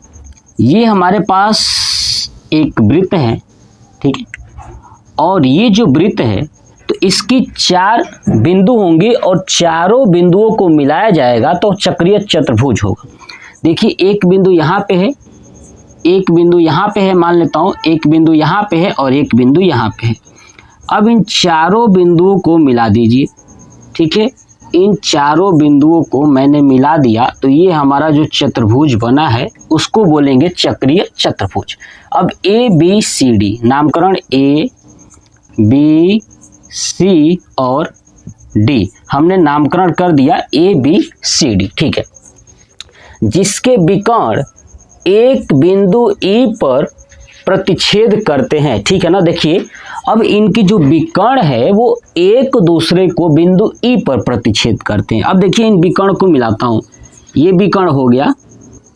ये हमारे पास एक वृत्त है, ठीक है, और ये जो वृत्त है तो इसकी 4 बिंदु होंगे और चारों बिंदुओं को मिलाया जाएगा तो चक्रीय चतुर्भुज होगा। देखिए एक बिंदु यहाँ पे है, एक बिंदु यहाँ पे है, मान लेता हूँ एक बिंदु यहाँ पे है और एक बिंदु यहाँ पे है। अब इन चारों बिंदुओं को मिला दीजिए, ठीक है, इन चारों बिंदुओं को मैंने मिला दिया तो ये हमारा जो चतुर्भुज बना है उसको बोलेंगे चक्रीय चतुर्भुज। अब ए बी सी डी नामकरण, ए बी सी और डी हमने नामकरण कर दिया ए बी सी डी, ठीक है, जिसके विकर्ण एक बिंदु ई पर प्रतिच्छेद करते हैं, ठीक है ना। देखिए अब इनकी जो विकर्ण है वो एक दूसरे को बिंदु ई पर प्रतिच्छेद करते हैं। अब देखिए इन विकर्ण को मिलाता हूँ, ये विकर्ण हो गया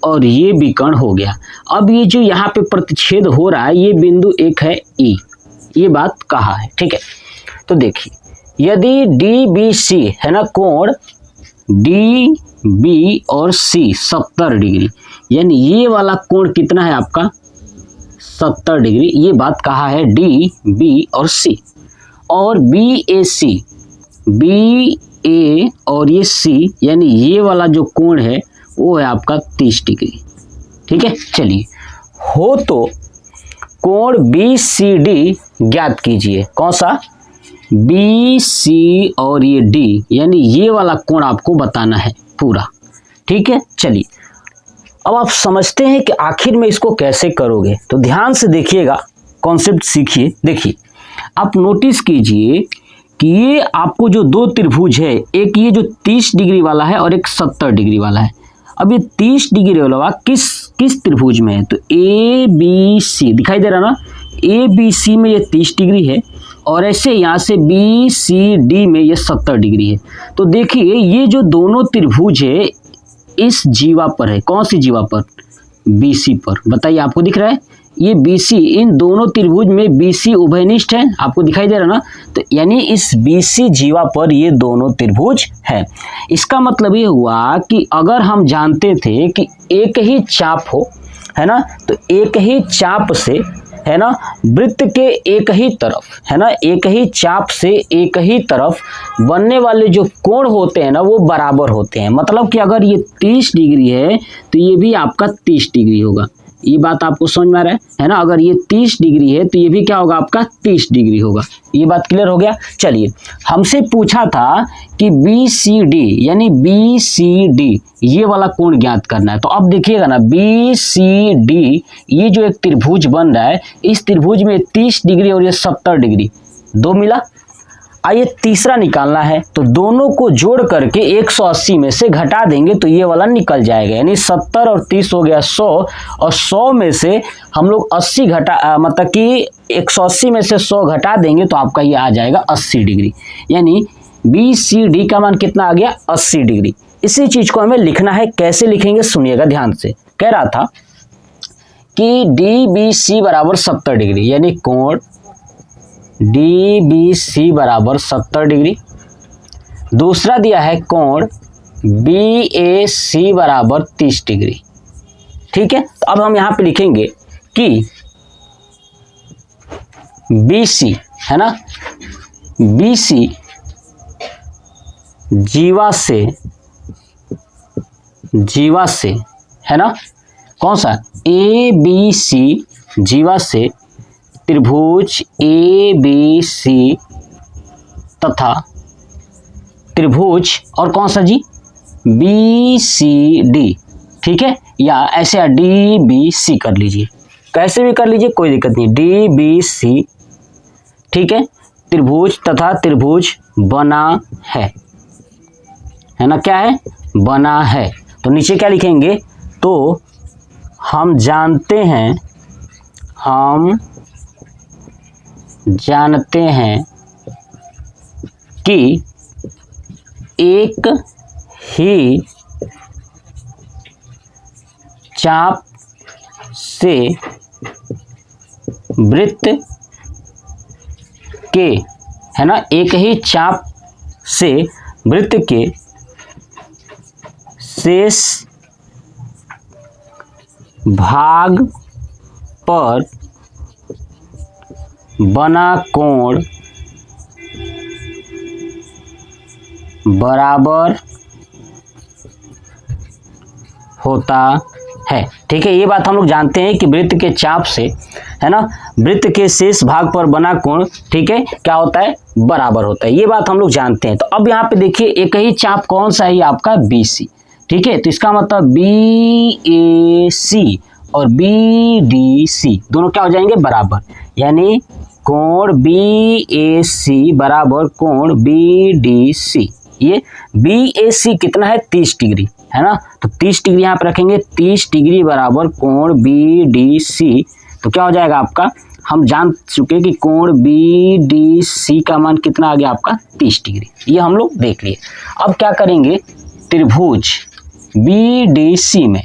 और ये विकर्ण हो गया। अब ये जो यहाँ पे प्रतिच्छेद हो रहा है ये बिंदु एक है ई, ये बात कहा है, ठीक है। तो देखिए यदि डी बी सी है ना, कोण डी बी और सी 70 डिग्री, यानी ये वाला कोण कितना है आपका 70 डिग्री, ये बात कहा है डी बी और सी। और बी ए सी, बी ए और ये सी यानी ये वाला जो कोण है वो है आपका 30 डिग्री, ठीक है। चलिए हो तो कोण बी सी डी ज्ञात कीजिए। कौन सा, बी सी और ये डी, यानी ये वाला कोण आपको बताना है पूरा, ठीक है। चलिए अब आप समझते हैं कि आखिर में इसको कैसे करोगे, तो ध्यान से देखिएगा, कॉन्सेप्ट सीखिए। देखिए आप नोटिस कीजिए कि ये आपको जो दो त्रिभुज है, एक ये जो 30 डिग्री वाला है और एक 70 डिग्री वाला है। अब ये 30 डिग्री वाला किस त्रिभुज में है, तो ए बी सी दिखाई दे रहा ना, ए बी सी में ये 30 डिग्री है और ऐसे यहाँ से बी सी डी में ये 70 डिग्री है। तो देखिए ये जो दोनों त्रिभुज है इस जीवा पर है, कौन सी जीवा पर, BC पर, बताइए आपको दिख रहा है ये BC, इन दोनों त्रिभुज में BC उभयनिष्ठ है, आपको दिखाई दे रहा ना। तो यानी इस BC जीवा पर ये दोनों त्रिभुज है। इसका मतलब ये हुआ कि अगर हम जानते थे कि एक ही चाप हो, है ना, तो एक ही चाप से, है ना, वृत्त के एक ही तरफ, है ना, एक ही चाप से एक ही तरफ बनने वाले जो कोण होते हैं ना वो बराबर होते हैं। मतलब कि अगर ये 30 डिग्री है तो ये भी आपका 30 डिग्री होगा। ये बात आपको समझ में आ रहा है ना। अगर ये 30 डिग्री है तो ये भी क्या होगा आपका 30 डिग्री होगा। ये बात क्लियर हो गया। चलिए हमसे पूछा था कि BCD यानी BCD ये वाला कोण ज्ञात करना है। तो अब देखिएगा ना BCD ये जो एक त्रिभुज बन रहा है, इस त्रिभुज में 30 डिग्री और ये 70 डिग्री दो मिला। आइए तीसरा निकालना है, तो दोनों को जोड़ करके 180 में से घटा देंगे तो ये वाला निकल जाएगा। यानी 70 और 30 हो गया 100 और 100 में से हम लोग 80 घटा मतलब कि 180 में से 100 घटा देंगे तो आपका ये आ जाएगा 80 डिग्री। यानी BCD का मान कितना आ गया 80 डिग्री। इसी चीज को हमें लिखना है। कैसे लिखेंगे सुनिएगा ध्यान से। कह रहा था कि DBC बराबर 70 डिग्री, यानी कोण DBC बराबर 70 डिग्री। दूसरा दिया है कोण BAC बराबर 30 डिग्री। ठीक है, तो अब हम यहाँ पे लिखेंगे कि BC है ना, BC जीवा से है ना, कौन सा ABC जीवा से त्रिभुज ABC तथा त्रिभुज और कौन सा जी BCD। ठीक है, या ऐसे DBC कर लीजिए, कैसे भी कर लीजिए कोई दिक्कत नहीं। DBC ठीक है, त्रिभुज तथा त्रिभुज बना है ना, क्या है बना है। तो नीचे क्या लिखेंगे, तो हम जानते हैं कि एक ही चाप से वृत्त के, है ना, एक ही चाप से वृत्त के शेष भाग पर बना कोण बराबर होता है। ठीक है, ये बात हम लोग जानते हैं कि वृत्त के चाप से, है ना, वृत्त के शेष भाग पर बना कोण, ठीक है, क्या होता है, बराबर होता है। ये बात हम लोग जानते हैं। तो अब यहाँ पे देखिए एक ही चाप कौन सा है, आपका BC। ठीक है, तो इसका मतलब BAC और BDC दोनों क्या हो जाएंगे, बराबर, यानी कोण BAC बराबर कोण BDC। ये BAC कितना है, 30 डिग्री, है ना, तो 30 डिग्री यहाँ पे रखेंगे, 30 डिग्री बराबर कोण BDC। तो क्या हो जाएगा आपका, हम जान चुके कि कोण BDC का मान कितना आ गया आपका, 30 डिग्री। ये हम लोग देख लिए। अब क्या करेंगे, त्रिभुज BDC में,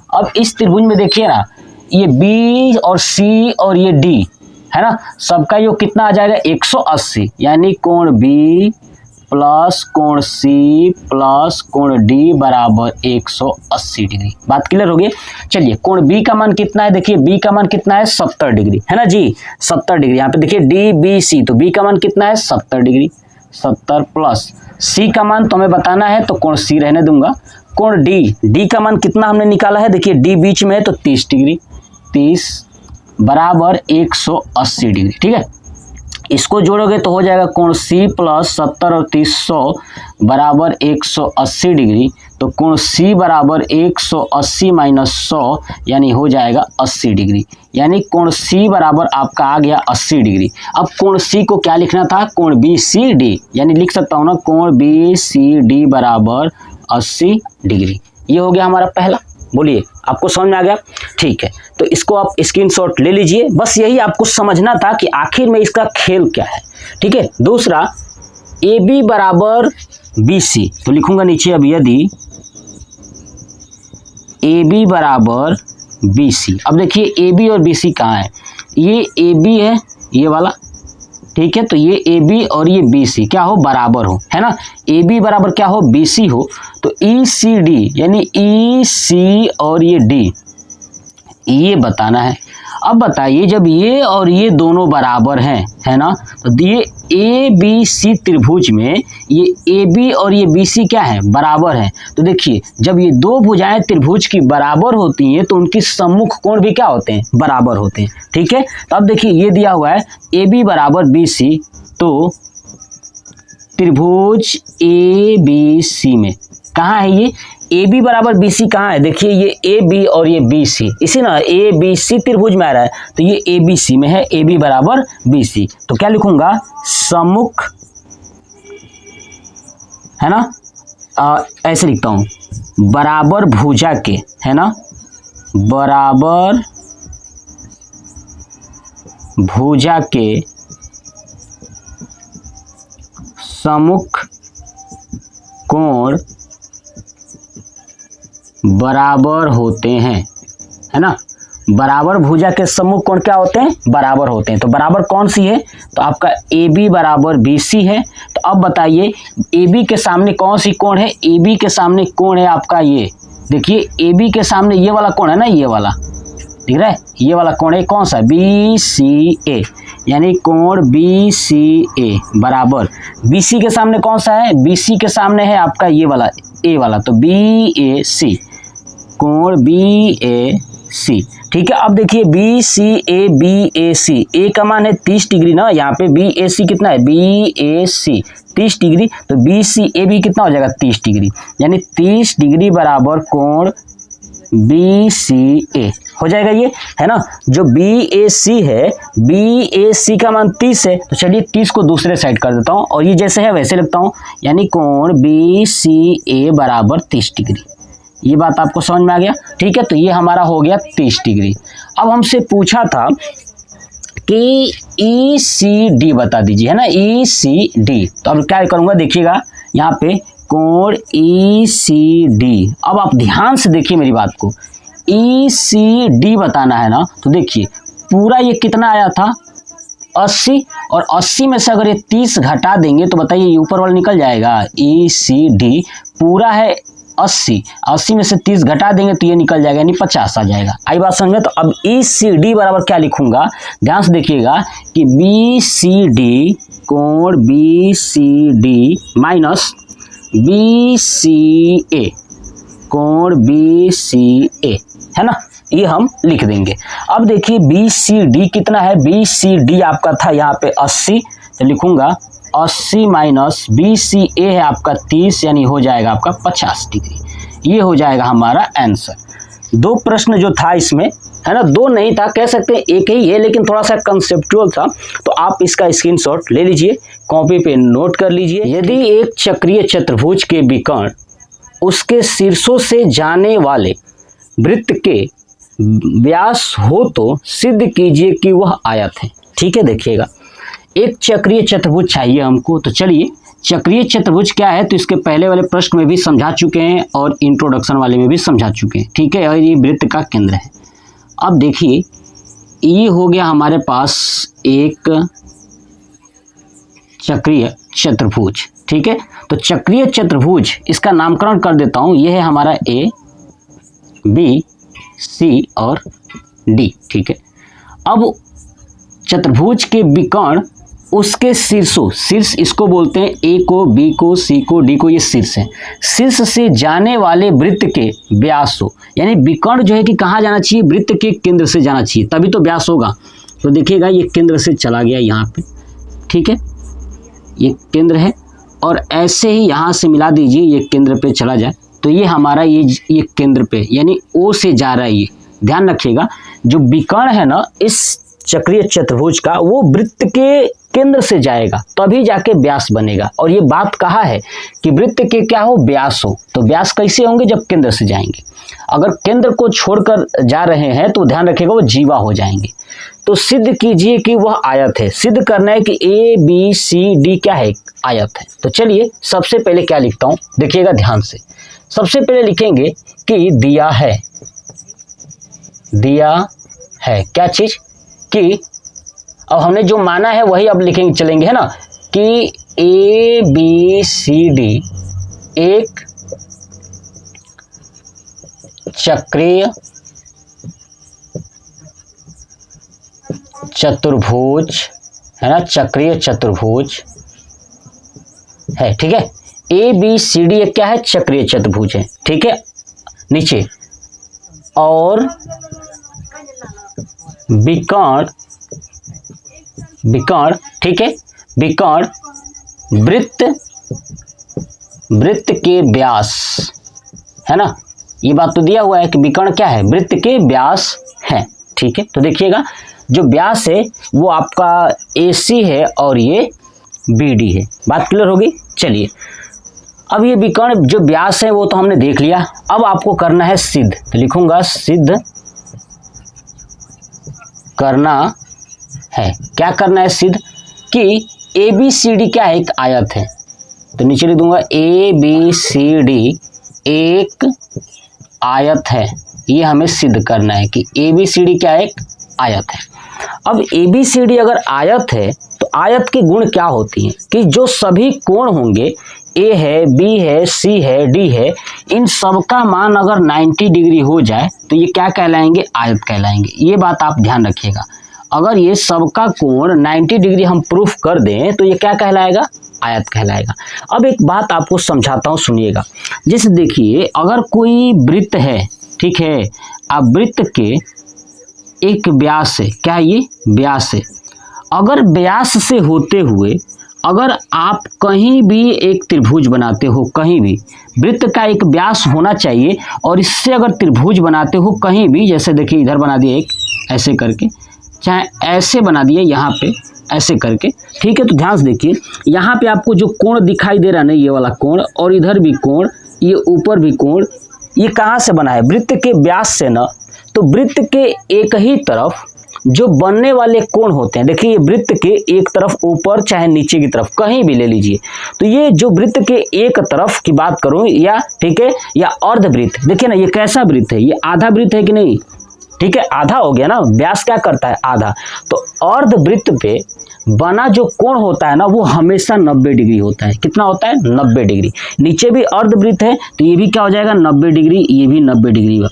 अब इस त्रिभुज में देखिए ना, ये B और C और ये D, है ना, सबका योग कितना आ जाएगा, 180, यानी कोण B प्लस कोण C प्लस कोण D बराबर 180 डिग्री। बात क्लियर हो गई। चलिए कोण B का मान कितना है, देखिए B का मान कितना है, 70 डिग्री, है ना जी, 70 डिग्री। यहाँ पे देखिए DBC, तो B का मान कितना है, 70 डिग्री, 70 प्लस C का मान तो हमें बताना है, तो कोण C रहने दूंगा। कोण D का मान कितना हमने निकाला है, देखिए D बीच में है तो 30 डिग्री, 30 बराबर 180 डिग्री। ठीक है, इसको जोड़ोगे तो हो जाएगा कोण C प्लस 70 और 30 100 बराबर 180 डिग्री। तो कोण C बराबर 180 माइनस 100 यानी हो जाएगा 80 डिग्री, यानी कोण C बराबर आपका आ गया 80 डिग्री। अब कोण C को क्या लिखना था, कोण BCD, यानी लिख सकता हूँ ना, कोण BCD बराबर 80 डिग्री। ये हो गया हमारा पहला। बोलिए, आपको समझ में आ गया। ठीक है, तो इसको आप स्क्रीनशॉट ले लीजिए। बस यही आपको समझना था कि आखिर में इसका खेल क्या है। ठीक है, दूसरा AB बराबर BC, तो लिखूंगा नीचे अब, यदि AB बराबर BC। अब देखिए AB और BC कहाँ है, ये AB है, ये वाला, ठीक है, तो ये AB और ये BC क्या हो, बराबर हो, है ना, AB बराबर क्या हो, BC हो, तो ECD यानी EC और ये D, ये बताना है। अब बताइए, जब ये और ये दोनों बराबर हैं, है ना, तो ये ABC त्रिभुज में ये AB और ये BC क्या है, बराबर है। तो देखिए, जब ये दो भुजाएं त्रिभुज की बराबर होती हैं तो उनकी सम्मुख कोण भी क्या होते हैं, बराबर होते हैं। ठीक है, तो अब देखिए ये दिया हुआ है AB बराबर BC, तो त्रिभुज ABC में कहाँ है ये, AB बराबर BC कहाँ है, देखिए ये AB और ये BC, इसी ना ABC त्रिभुज में आ रहा है, तो ये ABC में है, AB बराबर BC। तो क्या लिखूंगा, सम्मुख, है ना, ऐसे लिखता हूं, बराबर भुजा के, है ना, बराबर भुजा के सम्मुख कोण बराबर होते हैं, है ना, बराबर भुजा के सम्मुख कोण क्या होते हैं, बराबर होते हैं। तो बराबर कौन सी है, तो आपका AB बराबर BC है। तो अब बताइए AB के सामने कौन सी कोण है, AB के सामने कोण है आपका ये, देखिए AB के सामने ये वाला कोण है ना, ये वाला दिख रहा है, ये वाला कोण है, कौन सा, BCA, यानी कोण BCA बराबर BC के सामने कौन सा है, BC के सामने है आपका ये वाला A वाला, तो BAC, कोण BAC। ठीक है, अब देखिए BCA BAC, A का मान है 30 डिग्री ना, यहाँ पे BAC कितना है, BAC 30 डिग्री, तो BCA भी कितना हो जाएगा, 30 डिग्री, यानी 30 डिग्री बराबर कोण BCA हो जाएगा ये, है ना। जो BAC है, BAC का मान 30 है, तो चलिए 30 को दूसरे साइड कर देता हूँ और ये जैसे है वैसे लिखता हूँ, यानी कोण BCA बराबर 30 डिग्री। ये बात आपको समझ में आ गया। ठीक है, तो ये हमारा हो गया 30 डिग्री। अब हमसे पूछा था कि ECD बता दीजिए, है ना, ECD। तो अब क्या करूँगा, देखिएगा यहाँ पे कोण ECD। अब आप ध्यान से देखिए मेरी बात को, ECD बताना है ना, तो देखिए पूरा ये कितना आया था 80, और 80 में से अगर ये 30 घटा देंगे तो बताइए ये ऊपर वाला निकल जाएगा। ECD पूरा है 80 में से 30 घटा देंगे तो ये निकल जाएगा, यानी 50 आ जाएगा। आई बात समझ में? तो अब ECD बराबर क्या लिखूंगा, ध्यान से देखिएगा कि BCD कोण BCD माइनस BCA कोण BCA, है ना, ये हम लिख देंगे। अब देखिए BCD कितना है, BCD आपका था यहाँ पे 80, तो लिखूंगा 80 माइनस BCA है आपका 30, यानी हो जाएगा आपका 50 डिग्री। ये हो जाएगा हमारा आंसर। दो प्रश्न जो था इसमें, है ना, दो नहीं था, कह सकते हैं एक ही है, लेकिन थोड़ा सा कंसेप्चुअल था, तो आप इसका स्क्रीनशॉट ले लीजिए, कॉपी पे नोट कर लीजिए। यदि एक चक्रीय चतुर्भुज के विकर्ण उसके शीर्षों से जाने वाले वृत्त के व्यास हो तो सिद्ध कीजिए कि वह आयत है। ठीक है, देखिएगा एक चक्रीय चतुर्भुज चाहिए हमको, तो चलिए चक्रीय चतुर्भुज क्या है तो इसके पहले वाले प्रश्न में भी समझा चुके हैं और इंट्रोडक्शन वाले में भी समझा चुके हैं। ठीक है, और ये वृत्त का केंद्र है। अब देखिए ये हो गया हमारे पास एक चक्रीय चतुर्भुज। ठीक है, तो चक्रीय चतुर्भुज इसका नामकरण कर देता हूँ, ये है हमारा A B C और D। ठीक है, अब चतुर्भुज के विकर्ण उसके शीर्षों, शीर्ष इसको बोलते हैं, A को B को C को D को, ये शीर्ष है, शीर्ष से जाने वाले वृत्त के व्यास हो, यानी विकर्ण जो है कि कहाँ जाना चाहिए, वृत्त के केंद्र से जाना चाहिए, तभी तो व्यास होगा। तो देखिएगा ये केंद्र से चला गया यहाँ पे। ठीक है, ये केंद्र है, और ऐसे ही यहाँ से मिला दीजिए, ये केंद्र पे चला जाए तो ये हमारा ये केंद्र पे यानी O से जा रहा है। ये ध्यान रखिएगा, जो विकर्ण है ना इस चक्रीय चतुर्भुज का, वो वृत्त के केंद्र से जाएगा तभी जाके व्यास बनेगा। और ये बात कहा है कि वृत्त के क्या हो, व्यास हो, तो व्यास कैसे होंगे, जब केंद्र से जाएंगे। अगर केंद्र को छोड़कर जा रहे हैं तो ध्यान रखिएगा वो जीवा हो जाएंगे। तो सिद्ध कीजिए कि वह आयत है। सिद्ध करना है कि ABCD क्या है, आयत है। तो चलिए सबसे पहले क्या लिखता हूं, देखिएगा ध्यान से। सबसे पहले लिखेंगे कि दिया है, दिया है क्या चीज, कि अब हमने जो माना है वही अब लिखेंगे, चलेंगे, है ना, कि ABCD एक चक्रीय चतुर्भुज है ना, चक्रीय चतुर्भुज है। ठीक है, ABCD एक क्या है, चक्रीय चतुर्भुज है। ठीक है, नीचे और विकर्ण, ठीक है, विकर्ण वृत्त के व्यास, है ना, ये बात तो दिया हुआ है कि विकर्ण क्या है, वृत्त के व्यास है। ठीक है, तो देखिएगा जो व्यास है वो आपका AC है और ये BD है। बात क्लियर होगी। चलिए अब ये विकर्ण जो व्यास है वो तो हमने देख लिया, अब आपको करना है सिद्ध। तो लिखूंगा सिद्ध करना है। क्या करना है, सिद्ध कि ABCD क्या है, एक आयत है। तो नीचे लिख दूंगा ABCD एक आयत है। ये हमें सिद्ध करना है कि ABCD क्या है, एक आयत है। अब ABCD अगर आयत है तो आयत के गुण क्या होती हैं कि जो सभी कोण होंगे, A है, B है, C है, D है, इन सब का मान अगर 90 डिग्री हो जाए तो ये क्या कहलाएंगे, आयत कहलाएंगे। ये बात आप ध्यान रखिएगा। अगर ये सबका कोण 90 डिग्री हम प्रूफ कर दें तो ये क्या कहलाएगा, आयत कहलाएगा। अब एक बात आपको समझाता हूँ, सुनिएगा। जैसे देखिए अगर कोई वृत्त है, ठीक है, अब वृत्त के एक व्यास है, क्या ये व्यास है। अगर व्यास से होते हुए अगर आप कहीं भी एक त्रिभुज बनाते हो, कहीं भी वृत्त का एक व्यास होना चाहिए, और इससे अगर त्रिभुज बनाते हो कहीं भी, जैसे देखिए इधर बना दिए एक ऐसे करके, चाहे ऐसे बना दिए यहाँ पे ऐसे करके। ठीक है, तो ध्यान से देखिए यहाँ पे आपको जो कोण दिखाई दे रहा है ना, ये वाला कोण, और इधर भी कोण, ये ऊपर भी कोण, ये कहाँ से बना है, वृत्त के व्यास से ना। तो वृत्त के एक ही तरफ जो बनने वाले कोण होते हैं, देखिए ये वृत्त के एक तरफ ऊपर चाहे नीचे की तरफ कहीं भी ले लीजिए, तो ये जो वृत्त के एक तरफ की बात करूं या ठीक है या अर्धवृत्त, देखिए ना ये कैसा वृत्त है, ये आधा वृत्त है कि नहीं, ठीक है आधा हो गया ना, व्यास क्या करता है आधा, तो अर्धवृत्त पे बना जो कोण होता है ना वो हमेशा 90 डिग्री होता है। कितना होता है 90 डिग्री। नीचे भी अर्धवृत्त है तो ये भी क्या हो जाएगा 90 डिग्री, ये भी 90 डिग्री।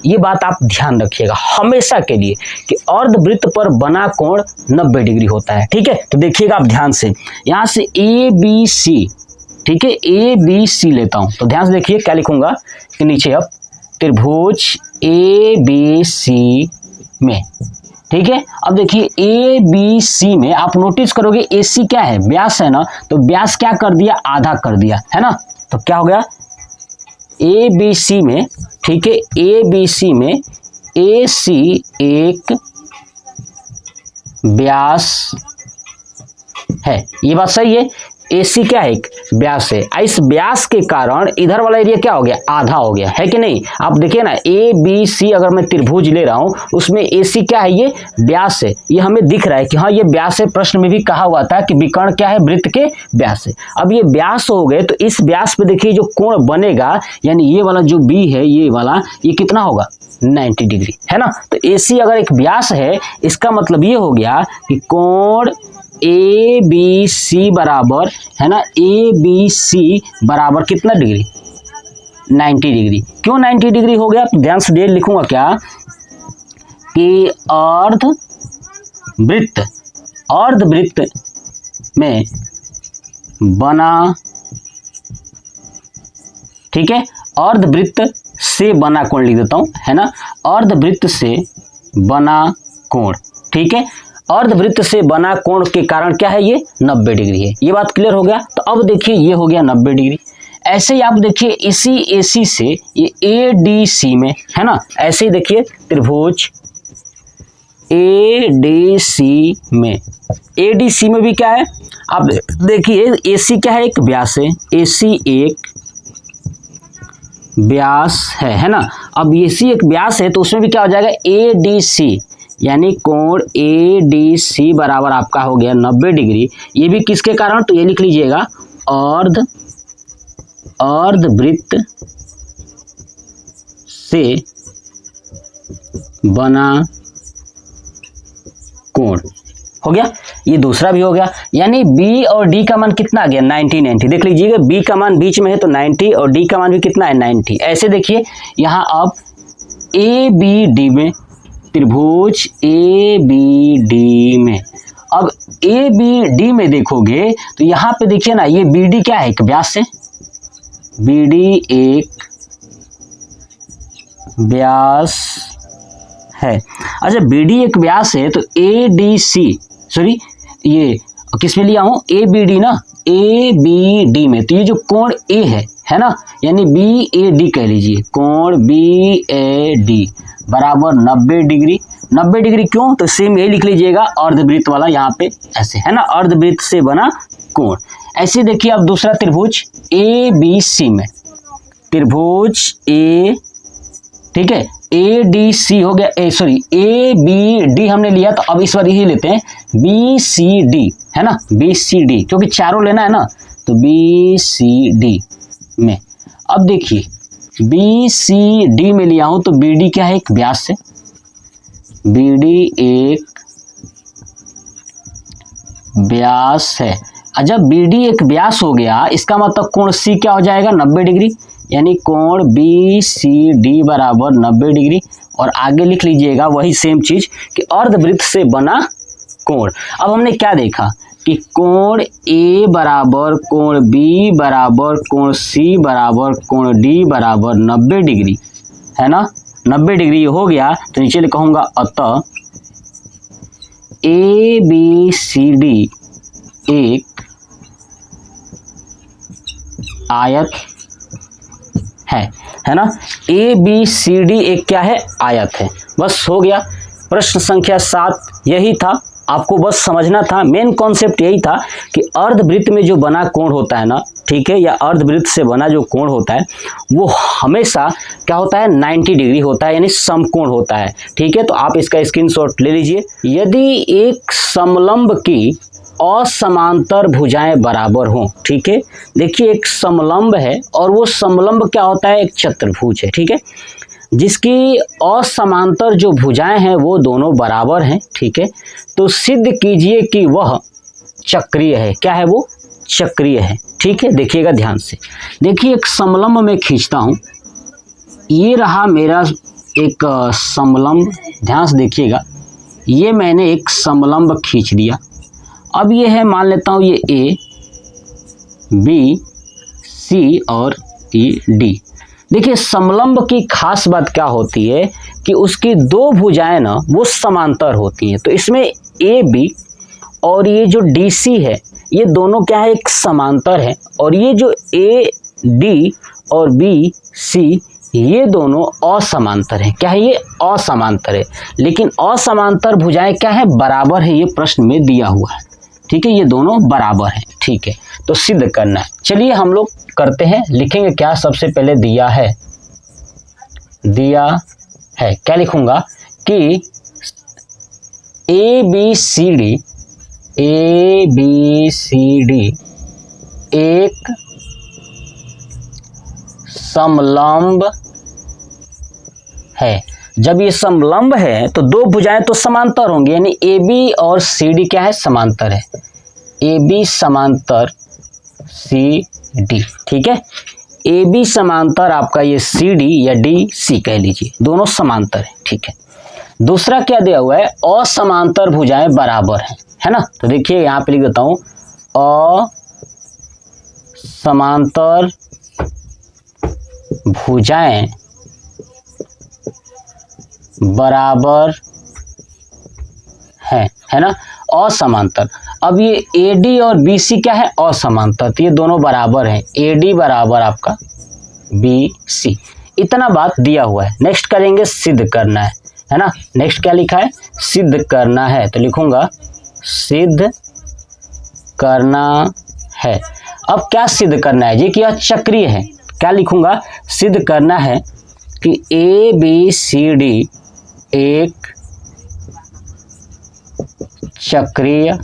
ये बात आप ध्यान रखिएगा हमेशा के लिए कि अर्धवृत्त पर बना कोण 90 डिग्री होता है। ठीक है, तो देखिएगा आप ध्यान से, यहाँ से ए बी सी, ठीक है ए बी सी लेता हूं तो ध्यान से देखिए क्या लिखूंगा कि नीचे अब त्रिभुज ए बी सी में, ठीक है। अब देखिए ए बी सी में आप नोटिस करोगे ए सी क्या है, व्यास है ना, तो व्यास क्या कर दिया आधा कर दिया है ना, तो क्या हो गया ए बी सी में, ठीक है ए बी सी में ए सी एक व्यास है, ये बात सही है, AC क्या है एक व्यास है। इस व्यास के कारण इधर वाला एरिया क्या हो गया आधा हो गया है कि नहीं। आप देखिए ना ABC अगर मैं त्रिभुज ले रहा हूं उसमें AC क्या है ये व्यास है, ये हमें दिख रहा है कि हाँ ये व्यास है। प्रश्न में भी कहा हुआ था कि विकर्ण क्या है वृत्त के व्यास है। अब ये व्यास हो गए तो इस व्यास पे देखिए जो कोण बनेगा यानी ये वाला जो B है ये वाला ये कितना होगा 90 डिग्री है ना। तो AC अगर एक व्यास है इसका मतलब ये हो गया कि कोण ABC बराबर है ना ABC बराबर कितना डिग्री 90 डिग्री। क्यों 90 डिग्री हो गया तो ध्यान से दे लिखूंगा क्या कि अर्धवृत्त में बना, ठीक है अर्धवृत्त से बना कोण लिख देता हूं है ना, अर्धवृत्त से बना कोण, ठीक है अर्धवृत्त से बना कोण के कारण क्या है ये 90 डिग्री है। ये बात क्लियर हो गया। तो अब देखिए ये हो गया 90 डिग्री। ऐसे ही आप देखिए इसी AC से ये ADC में है ना, ऐसे ही देखिए त्रिभुज ADC में, ADC में भी क्या है आप देखिए AC क्या है एक व्यास है, AC एक व्यास है ना। अब AC एक व्यास है तो उसमें भी क्या हो जाएगा ADC यानी कोण ADC बराबर आपका हो गया 90 डिग्री। ये भी किसके कारण तो ये लिख लीजिएगा अर्धवृत्त से बना कोण हो गया। ये दूसरा भी हो गया यानी B और D का मान कितना आ गया 90 देख लीजिएगा, B का मान बीच में है तो 90 और D का मान भी कितना है 90। ऐसे देखिए यहाँ अब ABD में त्रिभुज ABD में, अब ABD में देखोगे तो यहाँ पे देखिए ना ये BD क्या है एक व्यास है, BD एक व्यास है। अच्छा BD एक व्यास है तो ADC सॉरी ये किस में लिया हूँ ABD ना, ABD में तो ये जो कोण A है ना यानी BAD कह लीजिए, कोण BAD बराबर 90 डिग्री। 90 डिग्री क्यों तो सेम ये लिख लीजिएगा अर्धवृत्त वाला यहाँ पे ऐसे है ना, अर्धवृत्त से बना कोण। ऐसे देखिए अब दूसरा त्रिभुज ABC में, त्रिभुज A ठीक है ADC हो गया ABD हमने लिया तो अब इस बार यही लेते हैं BCD है ना, BCD क्योंकि चारों लेना है ना तो BCD में। अब देखिए BCD में लिया हूं तो BD क्या है एक व्यास है, BD एक व्यास है। जब BD एक व्यास हो गया इसका मतलब कोण C क्या हो जाएगा 90 डिग्री यानी कोण BCD बराबर 90 डिग्री। और आगे लिख लीजिएगा वही सेम चीज कि अर्धवृत्त से बना कोण। अब हमने क्या देखा कि कोण A बराबर कोण B बराबर कोण C बराबर कोण D बराबर 90 डिग्री है ना, 90 डिग्री हो गया तो नीचे लिखूंगा अतः ABCD एक आयत है ना, ABCD एक क्या है आयत है। बस हो गया। प्रश्न संख्या 7 यही था। आपको बस समझना था, मेन कॉन्सेप्ट यही था कि अर्धवृत्त में जो बना कोण होता है ना, ठीक है, या अर्धवृत्त से बना जो कोण होता है वो हमेशा क्या होता है 90 डिग्री होता है, यानी समकोण होता है। ठीक है, तो आप इसका स्क्रीनशॉट ले लीजिए। यदि एक समलंब की असमांतर भुजाएं बराबर हों, ठीक है, देखिए एक समलंब है और वो समलंब क्या होता है, एक चतुर्भुज है, ठीक है, जिसकी असमांतर जो भुजाएं हैं वो दोनों बराबर हैं, ठीक है, तो सिद्ध कीजिए कि वह चक्रीय है। क्या है वो, चक्रीय है। ठीक है, देखिएगा ध्यान से, देखिए एक समलंब में खींचता हूं, ये रहा मेरा एक समलंब, ध्यान से देखिएगा, ये मैंने एक समलंब खींच दिया। अब ये है, मान लेता हूँ ये ए, बी, सी और ये डी। देखिए समलंब की खास बात क्या होती है कि उसकी दो भुजाएं ना वो समांतर होती हैं। तो इसमें ए बी और ये जो डी सी है ये दोनों क्या है, एक समांतर है, और ये जो ए डी और बी सी ये दोनों असमांतर है। क्या है, ये असमांतर है, लेकिन असमांतर भुजाएं क्या है, बराबर है, ये प्रश्न में दिया हुआ है। ठीक है, ये दोनों बराबर हैं। ठीक है, तो सिद्ध करना है। चलिए हम लोग करते हैं, लिखेंगे क्या, सबसे पहले दिया है क्या लिखूंगा कि ए बी सी डी एक समलंब है। जब ये समलंब है तो दो भुजाएं तो समांतर होंगी, यानी ए बी और सी डी क्या है, समांतर है, ए बी समांतर सी डी। ठीक है, ए बी समांतर आपका ये सी डी या डी सी कह लीजिए, दोनों समांतर है। ठीक है, दूसरा क्या दिया हुआ है, असमांतर भुजाएं बराबर हैं, है ना। तो देखिए यहाँ पे लिख देता हूं, असमांतर भुजाएं बराबर है ना, असमांतर। अब ये AD और BC क्या है, असमांतर, तो ये दोनों बराबर हैं, AD बराबर आपका BC। इतना बात दिया हुआ है। नेक्स्ट करेंगे सिद्ध करना है ना। नेक्स्ट क्या लिखा है, सिद्ध करना है, तो लिखूंगा सिद्ध करना है। अब क्या सिद्ध करना है जी, कि यह चक्रीय है। क्या लिखूंगा, सिद्ध करना है कि ABCD एक चक्रीय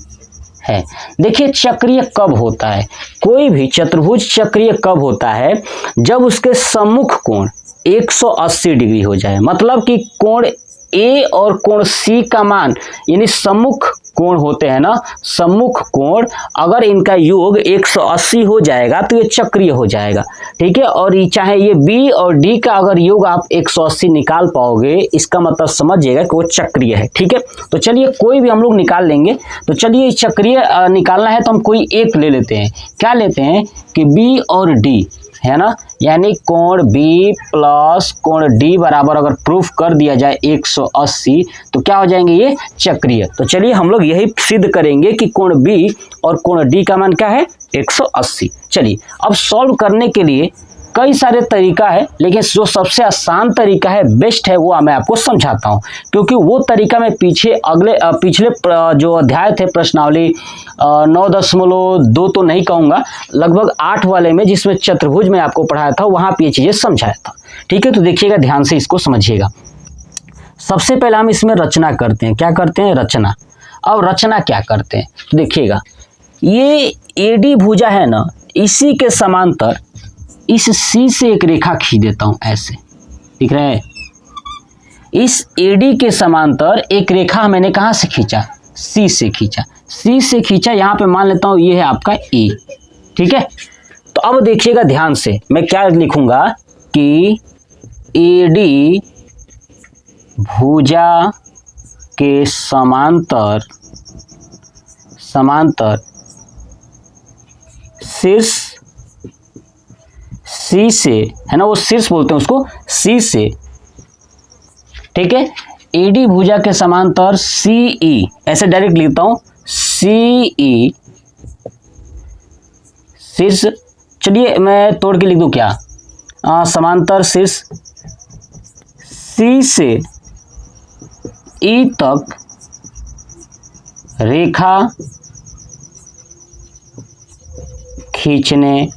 है। देखिए चक्रीय कब होता है, कोई भी चतुर्भुज चक्रीय कब होता है, जब उसके सम्मुख कोण 180 डिग्री हो जाए। मतलब कि कोण ए और कोण सी का मान, यानी सम्मुख कोण होते हैं ना, सम्मुख कोण अगर इनका योग 180 हो जाएगा तो ये चक्रीय हो जाएगा। ठीक है, और ये चाहे ये बी और डी का अगर योग आप 180 निकाल पाओगे, इसका मतलब समझिएगा कि वो चक्रीय है। ठीक है, तो चलिए कोई भी हम लोग निकाल लेंगे। तो चलिए चक्रीय निकालना है तो हम कोई एक ले लेते हैं। क्या लेते हैं कि बी और डी, है ना, यानी कोण B प्लस कोण D बराबर अगर प्रूफ कर दिया जाए 180 तो क्या हो जाएंगे, ये चक्रीय। तो चलिए हम लोग यही सिद्ध करेंगे कि कोण B और कोण D का मान क्या है, 180। चलिए अब सॉल्व करने के लिए कई सारे तरीका है, लेकिन जो सबसे आसान तरीका है, बेस्ट है, वो मैं आपको समझाता हूं। क्योंकि वो तरीका मैं पिछले जो अध्याय थे प्रश्नावली 9.2 तो नहीं कहूँगा, लगभग 8 वाले में, जिसमें चतुर्भुज में आपको पढ़ाया था, वहाँ पे ये चीज़ें समझाया था। ठीक है, तो देखिएगा ध्यान से, इसको समझिएगा। सबसे पहले हम इसमें रचना करते हैं। क्या करते हैं, रचना। अब रचना क्या करते हैं, तो देखिएगा ये AD भुजा है ना, इसी के समांतर इस C से एक रेखा खींच देता हूं, ऐसे दिख रहा है। इस AD के समांतर एक रेखा मैंने कहां से खींचा, C से खींचा, C से खींचा, यहां पे मान लेता हूं ये है आपका E। ठीक है, तो अब देखिएगा ध्यान से, मैं क्या लिखूंगा कि AD भुजा के समांतर शीर्ष C से, है ना, वो शीर्ष बोलते हैं उसको, C से, ठीक है, AD भुजा के समांतर CE, ऐसे डायरेक्ट लिखता हूं, CE शीर्ष। चलिए मैं तोड़ के लिख दूं क्या, समांतर शीर्ष C से E तक रेखा खींचने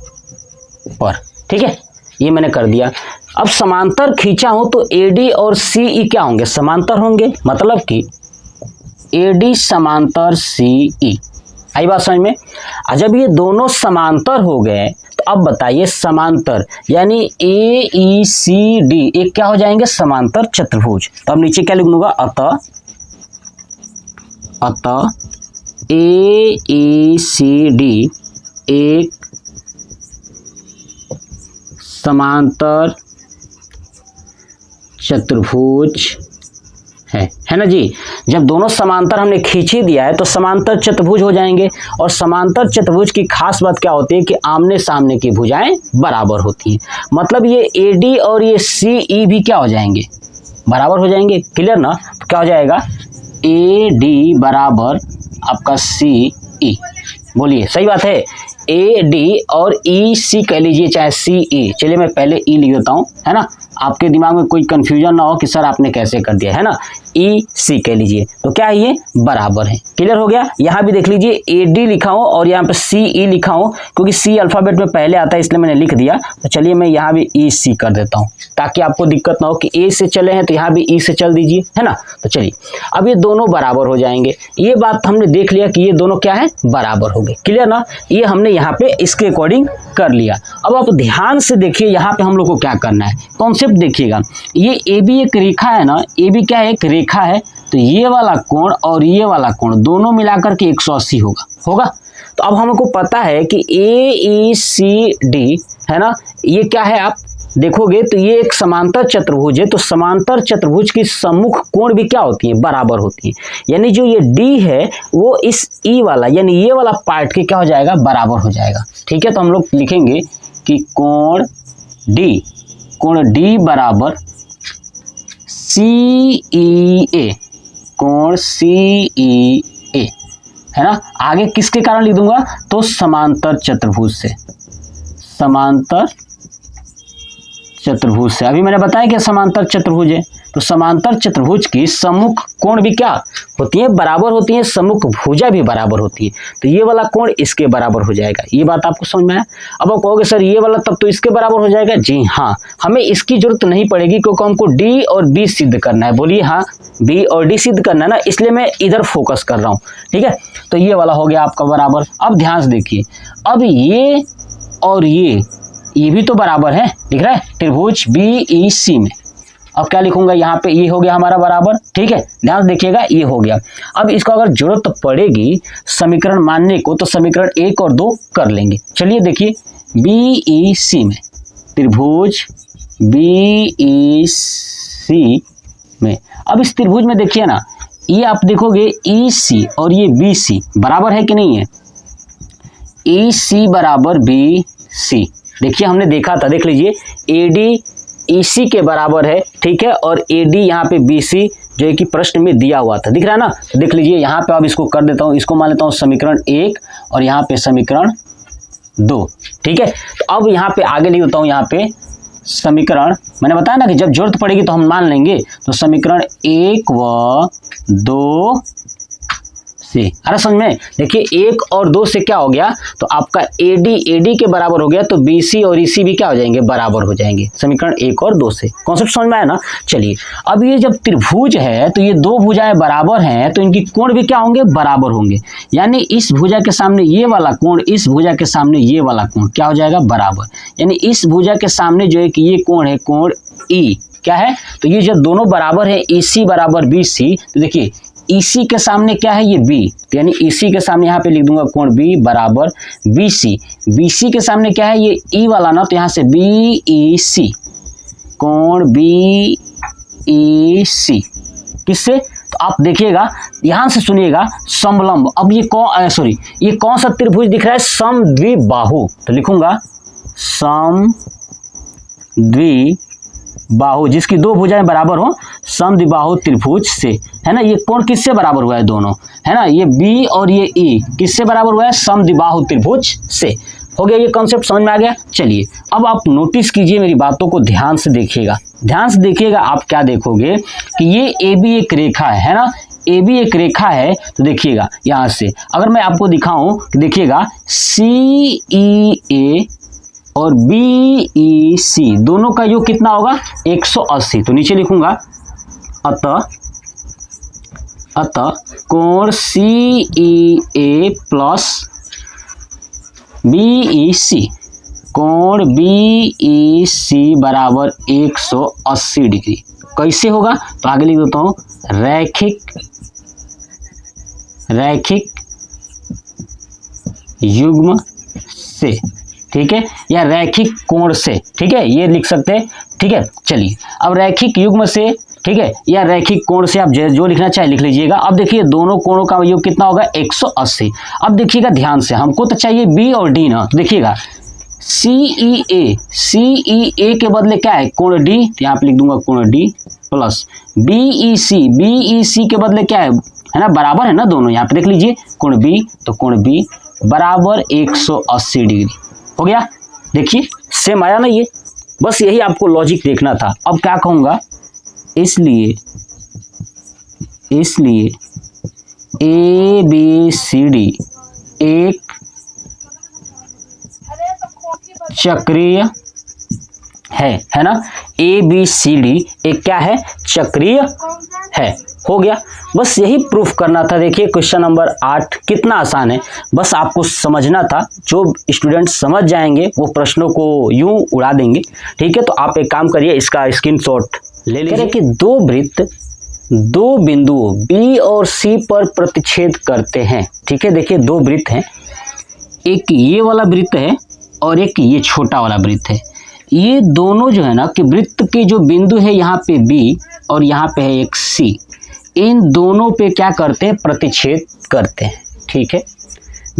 पर, ठीक है, ये मैंने कर दिया। अब समांतर खींचा हूं तो AD और CE क्या होंगे, समांतर होंगे, मतलब कि AD समांतर CE। आई बात समझ में। जब ये दोनों समांतर हो गए तो अब बताइए समांतर यानी AECD एक क्या हो जाएंगे, समांतर चतुर्भुज। तो अब नीचे क्या लिख दूंगा, अतः AECD एक समांतर चतुर्भुज है ना जी। जब दोनों समांतर हमने खींच ही दिया है तो समांतर चतुर्भुज हो जाएंगे। और समांतर चतुर्भुज की खास बात क्या होती है कि आमने सामने की भुजाएं बराबर होती हैं। मतलब ये AD और ये CE भी क्या हो जाएंगे, बराबर हो जाएंगे। क्लियर ना। तो क्या हो जाएगा, AD बराबर आपका CE। बोलिए सही बात है। AD और EC कह लीजिए चाहे CE। चलिए मैं पहले E लिख देता हूँ, है ना, आपके दिमाग में कोई कंफ्यूजन ना हो कि सर आपने कैसे कर दिया, है ना। EC कह लीजिए तो क्या है, ये बराबर है। क्लियर हो गया। यहाँ भी देख लीजिए AD लिखा हूँ और यहाँ पे CE लिखा हूँ, क्योंकि C अल्फाबेट में पहले आता है इसलिए मैंने लिख दिया। तो चलिए मैं यहाँ भी EC कर देता हूँ ताकि आपको दिक्कत ना हो कि A से चले हैं तो यहाँ भी E से चल दीजिए, है ना। तो चलिए अब ये दोनों बराबर हो जाएंगे। ये बात हमने देख लिया कि ये दोनों क्या है, बराबर हो गए। क्लियर ना। ये हमने यहाँ पे इसके अकॉर्डिंग कर लिया। अब आप ध्यान से देखिए यहाँ पे हम लोग को क्या करना है, कॉन्सेप्ट देखिएगा। ये AB एक रेखा है ना, AB क्या है, एक रेखा है। तो ये वाला कोण और ये वाला कोण दोनों मिलाकर के 180 होगा। तो अब हमको पता है कि AECD है ना, ये क्या है, आप देखोगे तो ये एक समांतर चतुर्भुज है। तो समांतर चतुर्भुज की सम्मुख कोण भी क्या होती है, बराबर होती है। यानी जो ये D है वो इस E वाला यानी ये वाला पार्ट के क्या हो जाएगा, बराबर हो जाएगा। ठीक है। तो हम लोग लिखेंगे कि कोण D बराबर CEA, कोण CEA, है ना। आगे किसके कारण लिख दूंगा, तो समांतर चतुर्भुज से, समांतर चतुर्भुज से। अभी मैंने बताया कि समांतर चतुर्भुज है। तो समांतर चतुर्भुज की सम्मुख कोण भी क्या होती है, बराबर होती है। सम्मुख भुजा भी बराबर होती है। तो ये वाला कोण इसके बराबर हो जाएगा। ये बात आपको समझ में आया। अब आप कहोगे सर ये वाला तब तो इसके बराबर हो जाएगा। जी हाँ, हमें इसकी जरूरत नहीं पड़ेगी क्योंकि हमको D और B सिद्ध करना है। बोलिए हाँ, B और D सिद्ध करना है ना, इसलिए मैं इधर फोकस कर रहा हूँ। ठीक है। तो ये वाला हो गया आपका बराबर। अब ध्यान से देखिए, अब ये और ये भी तो बराबर है, दिख रहा है, त्रिभुज BEC में। अब क्या लिखूंगा यहाँ पे, ये हो गया हमारा बराबर। ठीक है, ध्यान से देखिएगा, ये हो गया। अब इसको अगर जरूरत पड़ेगी समीकरण मानने को तो समीकरण 1 और 2 कर लेंगे। चलिए देखिए, BEC में, त्रिभुज BEC में, अब इस त्रिभुज में देखिए ना, ये आप देखोगे EC और ये BC बराबर है कि नहीं है। EC बराबर BC, देखिए हमने देखा था, देख लीजिए AD EC के बराबर है। ठीक है। और AD यहाँ पे BC जो है कि प्रश्न में दिया हुआ था, दिख रहा है ना। तो देख लीजिए यहाँ पे अब इसको कर देता हूँ, इसको मान लेता हूँ समीकरण 1 और यहाँ पे समीकरण 2। ठीक है। तो अब यहाँ पे आगे लिख देता हूँ, यहाँ पे समीकरण, मैंने बताया ना कि जब जरूरत पड़ेगी तो हम मान लेंगे। तो समीकरण 1 व 2 से, अरे समझ में, देखिए 1 और 2 से क्या हो गया, तो आपका AD के बराबर हो गया। तो BC और EC भी क्या हो जाएंगे, बराबर हो जाएंगे, समीकरण 1 और 2 से। कॉन्सेप्ट समझ में आया ना। चलिए अब ये जब त्रिभुज है तो ये दो भुजाएं बराबर हैं तो इनकी कोण भी क्या होंगे, बराबर होंगे। यानी इस भुजा के सामने ये वाला कोण, इस भुजा के सामने ये वाला कोण क्या हो जाएगा, बराबर। यानी इस भुजा के सामने जो है कि ये कोण है, कोण E क्या है, तो ये जब दोनों बराबर है, EC बराबर BC, तो देखिए EC के सामने क्या है, ये B, तो यानी EC के सामने यहाँ पे लिख दूंगा कोण B बराबर BC। BC के सामने क्या है, ये E वाला ना, तो यहाँ से BEC, कोण BEC किससे, तो आप देखिएगा, ध्यान से सुनिएगा, समलंब। अब ये ये कौन सा त्रिभुज दिख रहा है, समद्विबाहु। तो लिखूंगा समद्विबाहु, जिसकी दो भुजाएं बराबर हो, समद्विबाहु त्रिभुज से, है ना। ये कोण किससे बराबर हुआ है, दोनों, है ना, ये B और ये E किससे बराबर हुआ है, समद्विबाहु त्रिभुज से। हो गया, ये कॉन्सेप्ट समझ में आ गया। चलिए अब आप नोटिस कीजिए, मेरी बातों को ध्यान से देखिएगा, ध्यान से देखिएगा। आप क्या देखोगे कि ये AB एक रेखा है ना, ए बी एक रेखा है तो देखिएगा यहाँ से अगर मैं आपको दिखाऊं कि देखिएगा सी ई ए और बी ई सी दोनों का योग कितना होगा 180। तो नीचे लिखूंगा अतः कोण सी ई ए प्लस बी ई सी, कोण बी ई सी बराबर 180 डिग्री। कैसे होगा तो आगे लिख देता हूँ रैखिक युग्म से, ठीक है, या रैखिक कोण से, ठीक है, ये लिख सकते हैं, ठीक है। चलिए अब रैखिक युग्म से, ठीक है, या रैखिक कोण से आप जो लिखना चाहे लिख लीजिएगा। अब देखिए दोनों कोणों का योग कितना होगा 180। अब देखिएगा ध्यान से, हमको तो चाहिए बी और डी ना, तो देखिएगा सी ई ए के बदले क्या है कोण डी, तो यहाँ पे लिख दूंगा कोण डी प्लस बी ई सी के बदले क्या है ना, बराबर है ना दोनों, यहाँ पे देख लीजिए कोण बी, तो कोण बी बराबर 180 डिग्री हो गया। देखिए सेम आया ना ये, बस यही आपको लॉजिक देखना था। अब क्या कहूँगा, इसलिए ए बी सी डी एक चक्रीय है ना, ए बी सी डी एक क्या है चक्रीय है। हो गया, बस यही प्रूफ करना था। देखिए क्वेश्चन नंबर 8 कितना आसान है, बस आपको समझना था। जो स्टूडेंट समझ जाएंगे वो प्रश्नों को यूं उड़ा देंगे, ठीक है। तो आप एक काम करिए, इसका स्क्रीनशॉट ले लीजिए कि दो वृत्त दो बिंदुओं बी और सी पर प्रतिच्छेद करते हैं, ठीक है। देखिए दो वृत्त हैं, एक ये वाला वृत्त है और एक ये छोटा वाला वृत्त है। ये दोनों जो है ना कि वृत्त के जो बिंदु है यहाँ पे बी और यहाँ पे है एक सी, इन दोनों पे क्या करते हैं प्रतिच्छेद करते हैं, ठीक है।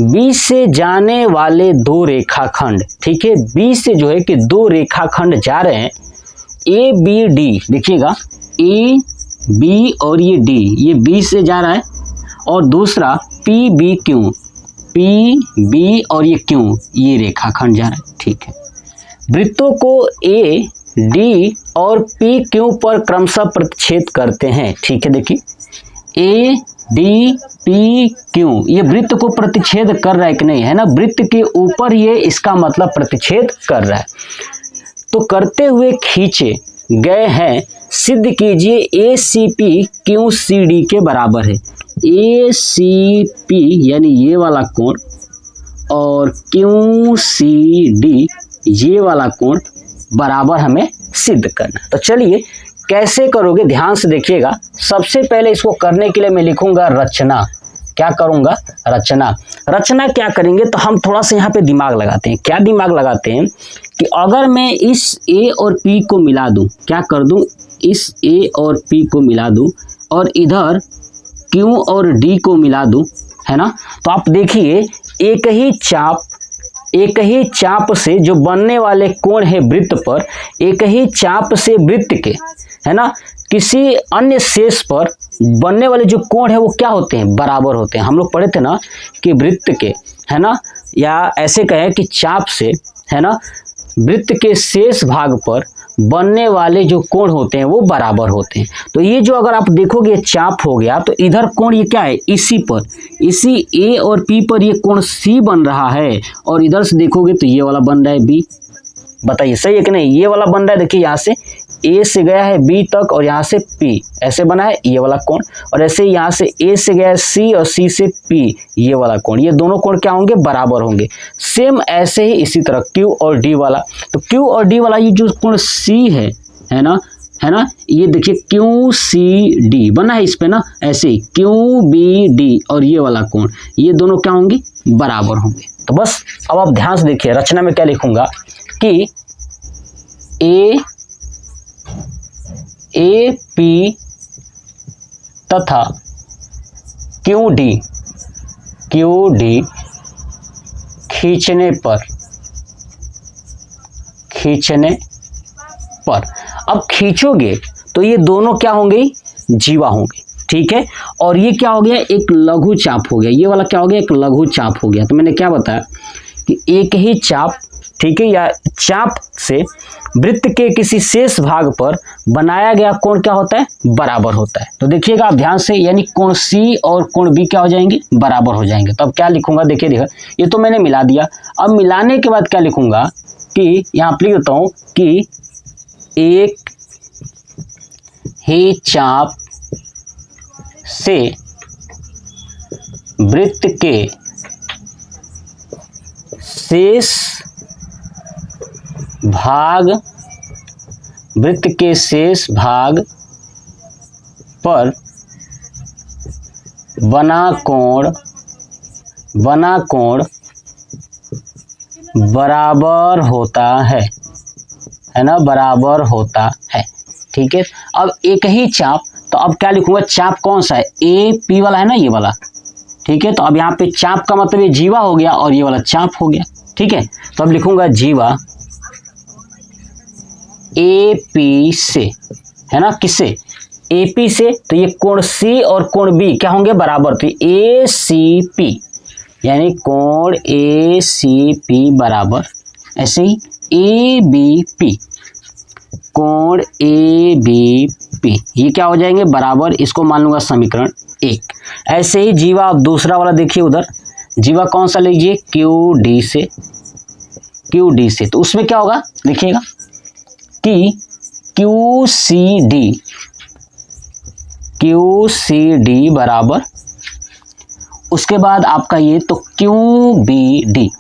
बी से जाने वाले दो रेखाखंड, ठीक है, बी से जो है कि दो रेखाखंड जा रहे हैं ए बी डी, देखिएगा ए बी और ये डी, ये बी से जा रहा है, और दूसरा P B Q, P B और ये क्यू, ये रेखाखंड जा रहा है, ठीक है। वृत्तों को ए डी और पी क्यू पर क्रमशः प्रतिच्छेद करते हैं, ठीक है। देखिए ए डी पी क्यू ये वृत्त को प्रतिच्छेद कर रहा है कि नहीं, है ना, वृत्त के ऊपर ये इसका मतलब प्रतिच्छेद कर रहा है। तो करते हुए खींचे गए हैं, सिद्ध कीजिए A C P Q C D के बराबर है। ए सी पी यानी ये वाला कोण और क्यू सी डी ये वाला कोण बराबर हमें सिद्ध करना। तो चलिए कैसे करोगे ध्यान से देखिएगा। सबसे पहले इसको करने के लिए मैं लिखूंगा रचना। क्या करूंगा, रचना क्या करेंगे, तो हम थोड़ा सा यहाँ पे दिमाग लगाते हैं। क्या दिमाग लगाते हैं कि अगर मैं इस ए और पी को मिला दूं, क्या कर दूं, इस ए और पी को मिला दूं और इधर क्यू और डी को मिला दूं, है ना, तो आप देखिए एक ही चाप से जो बनने वाले कोण है वृत्त पर, एक ही चाप से वृत्त के, है ना, किसी अन्य शेष पर बनने वाले जो कोण है वो क्या होते हैं, बराबर होते हैं। हम लोग पढ़े थे ना कि वृत्त के, है ना, या ऐसे कहें कि चाप से, है ना, वृत्त के शेष भाग पर बनने वाले जो कोण होते हैं वो बराबर होते हैं। तो ये जो अगर आप देखोगे चाप हो गया, तो इधर कोण ये क्या है, इसी पर, इसी ए और पी पर ये कोण सी बन रहा है, और इधर से देखोगे तो ये वाला बन रहा है बी। बताइए सही है कि नहीं, ये वाला बन रहा है। देखिए यहाँ से ए से गया है बी तक और यहाँ से पी, ऐसे बना है ये वाला कोण, और ऐसे यहाँ से ए से गया है सी और सी से पी, ये वाला कोण, ये दोनों कोण क्या होंगे, बराबर होंगे। सेम ऐसे ही इसी तरह क्यू और डी वाला, तो क्यू और डी वाला ये जो कोण सी है ना, ये देखिए क्यू सी डी बना है इस पे ना, ऐसे ही क्यू बी डी और ये वाला कोण, ये दोनों क्या होंगे, बराबर होंगे। तो बस अब आप ध्यान से देखिए, रचना में क्या लिखूंगा कि ए पी तथा क्यू डी खींचने पर अब खींचोगे तो ये दोनों क्या होंगे, जीवा होंगे, ठीक है। और ये क्या हो गया, एक लघु चाप हो गया, ये वाला क्या हो गया, एक लघु चाप हो गया। तो मैंने क्या बताया कि एक ही चाप ठीक है, या चाप से वृत्त के किसी शेष भाग पर बनाया गया कोण क्या होता है, बराबर होता है। तो देखिएगा आप ध्यान से, यानी कोण सी और कोण बी क्या हो जाएंगे, बराबर हो जाएंगे। तो अब क्या लिखूंगा, देखिए ये तो मैंने मिला दिया। अब मिलाने के बाद क्या लिखूंगा कि यहाँ पर लिख देता हूँ कि एक ही चाप से वृत्त के शेष भाग, वृत्त के शेष भाग पर बना कोण बराबर होता है ना, बराबर होता है। ठीक है, अब एक ही चाप, तो अब क्या लिखूंगा, चाप कौन सा है, ए पी वाला है ना, ये वाला। ठीक है, तो अब यहाँ पे चाप का मतलब ये जीवा हो गया और ये वाला चाप हो गया। ठीक है, तो अब लिखूंगा जीवा ए पी से, है ना, किससे, ए पी से। तो ये कोण सी और कोण बी क्या होंगे, बराबर। तो ए सी पी, यानी कोण ए सी पी बराबर, ऐसे ही ए बी पी, कोण ए बी पी, ये क्या हो जाएंगे, बराबर। इसको मान लूंगा समीकरण 1। ऐसे ही जीवा, अब दूसरा वाला देखिए उधर, जीवा कौन सा लीजिए, क्यू डी से, क्यू डी से। तो उसमें क्या होगा, देखिएगा कि क्यू सी डी बराबर, उसके बाद आपका ये, तो क्यू बी डी,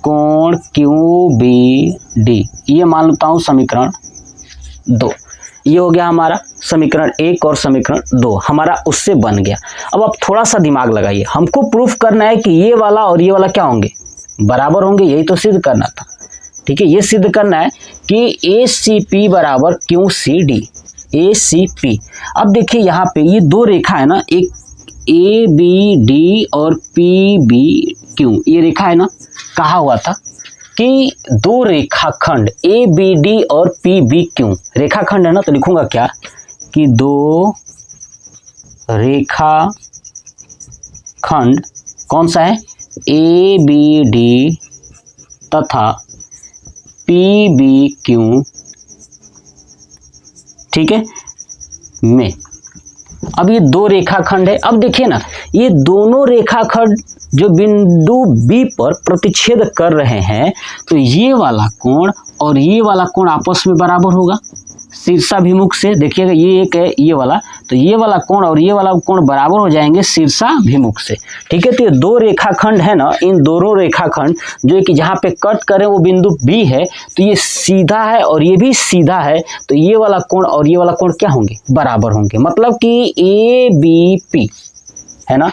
कोण क्यू बी डी, ये मान लेता हूं समीकरण 2। ये हो गया हमारा समीकरण 1 और समीकरण 2 हमारा उससे बन गया। अब आप थोड़ा सा दिमाग लगाइए, हमको प्रूफ करना है कि ये वाला और ये वाला क्या होंगे, बराबर होंगे, यही तो सिद्ध करना था। ठीक है, ये सिद्ध करना है कि ए सी पी बराबर क्यू सी डी, ए सी पी। अब देखिए यहाँ पे ये दो रेखा है ना, एक ए बी डी और पी बी क्यू, ये रेखा है ना, कहा हुआ था कि दो रेखाखंड ए बी डी और पी बी क्यू रेखाखंड है ना। तो लिखूंगा क्या कि दो रेखाखंड कौन सा है, ए बी डी तथा पी बी क्यू, ठीक है, में। अब ये दो रेखाखंड है। अब देखिए ना, ये दोनों रेखाखंड जो बिंदु बी पर प्रतिच्छेद कर रहे हैं, तो ये वाला कोण और ये वाला कोण आपस में बराबर होगा शीर्षाभिमुख से। देखिएगा ये एक है ये वाला, तो ये वाला कोण और ये वाला कोण बराबर हो जाएंगे शीर्षाभिमुख से। ठीक है, तो ये दो रेखाखंड है ना, इन दोनों रेखाखंड जो कि जहाँ पे कट करें वो बिंदु बी है, तो ये सीधा है और ये भी सीधा है, तो ये वाला कोण और ये वाला कोण क्या होंगे, बराबर होंगे। मतलब कि ए बी पी है ना,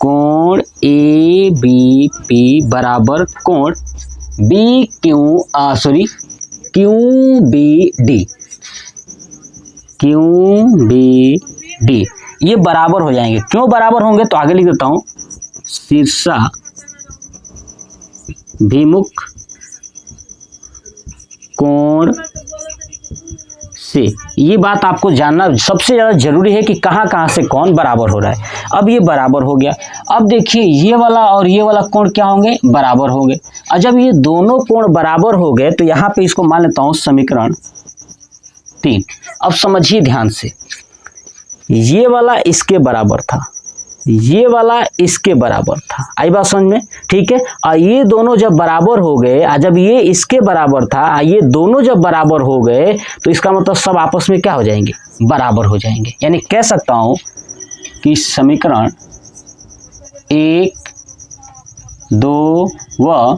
कोण ए बी पी बराबर कोण B Q Q B D, Q B D, ये बराबर हो जाएंगे। क्यों बराबर होंगे, तो आगे लिख देता हूं, शीर्षाभिमुख कोण से। ये बात आपको जानना सबसे ज़्यादा जरूरी है कि कहाँ कहाँ से कौन बराबर हो रहा है। अब ये बराबर हो गया। अब देखिए ये वाला और ये वाला कोण क्या होंगे, बराबर होंगे। और जब ये दोनों कोण बराबर हो गए तो यहाँ पे इसको मान लेता हूँ समीकरण 3। अब समझिए ध्यान से, ये वाला इसके बराबर था, ये वाला इसके बराबर था, आई बात समझ में। ठीक है, और ये दोनों जब बराबर हो गए, जब ये इसके बराबर था, ये दोनों जब बराबर हो गए, तो इसका मतलब सब आपस में क्या हो जाएंगे, बराबर हो जाएंगे। यानी कह सकता हूं कि समीकरण 1, 2 व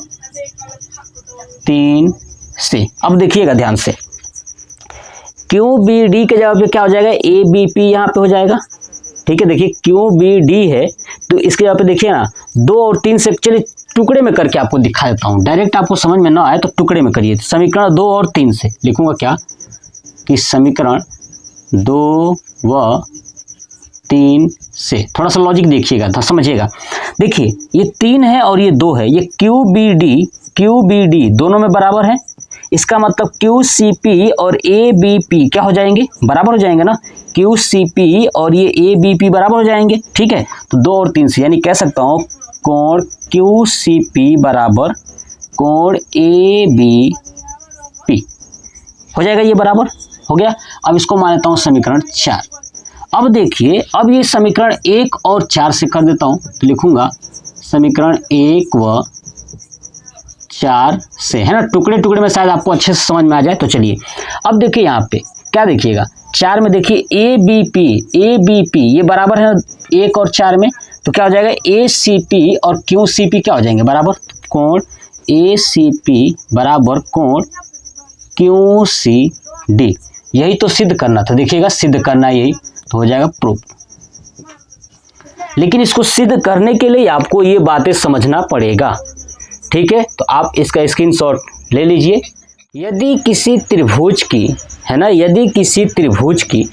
3 से। अब देखिएगा ध्यान से, क्यू बी डी के जगह पे क्या हो जाएगा, ए बी पी यहाँ पे हो जाएगा। ठीक है, देखिए क्यू बी डी है, तो इसके जगह पे देखिए ना 2 और 3 से, चलिए टुकड़े में करके आपको दिखा देता हूँ, डायरेक्ट आपको समझ में ना आए तो टुकड़े में करिए। समीकरण 2 और 3 से लिखूंगा क्या कि समीकरण 2 व 3 से। थोड़ा सा लॉजिक देखिएगा, समझिएगा। देखिए ये 3 है और ये 2 है, ये क्यू बी डी दोनों में बराबर है। इसका मतलब क्यू सी पी और ए बी पी क्या हो जाएंगे, बराबर हो जाएंगे ना। क्यू सी पी और ये ए बी पी बराबर हो जाएंगे। ठीक है, तो 2 और 3 से, यानी कह सकता हूँ कोण क्यू सी पी बराबर कोण ABP हो जाएगा, ये बराबर हो गया। अब इसको मान लेता हूँ समीकरण 4। अब देखिए, अब ये समीकरण 1 और 4 से कर देता हूँ, तो लिखूंगा समीकरण 1 व 4 से, है ना, टुकड़े टुकड़े में शायद आपको अच्छे से समझ में आ जाए। तो चलिए अब देखिए यहाँ पे क्या देखिएगा, 4 में देखिए ABP ये बराबर है 1 और 4 में, तो क्या हो जाएगा ACP और QCP क्या हो जाएंगे बराबर, कोण ACP बराबर कोण QCD। यही तो सिद्ध करना था, देखिएगा सिद्ध करना यही तो हो जाएगा प्रूफ। लेकिन इसको सिद्ध करने के लिए आपको ये बातें समझना पड़ेगा, ठीक है। तो आप इसका स्क्रीनशॉट ले लीजिए। यदि किसी त्रिभुज की, है ना, यदि किसी त्रिभुज की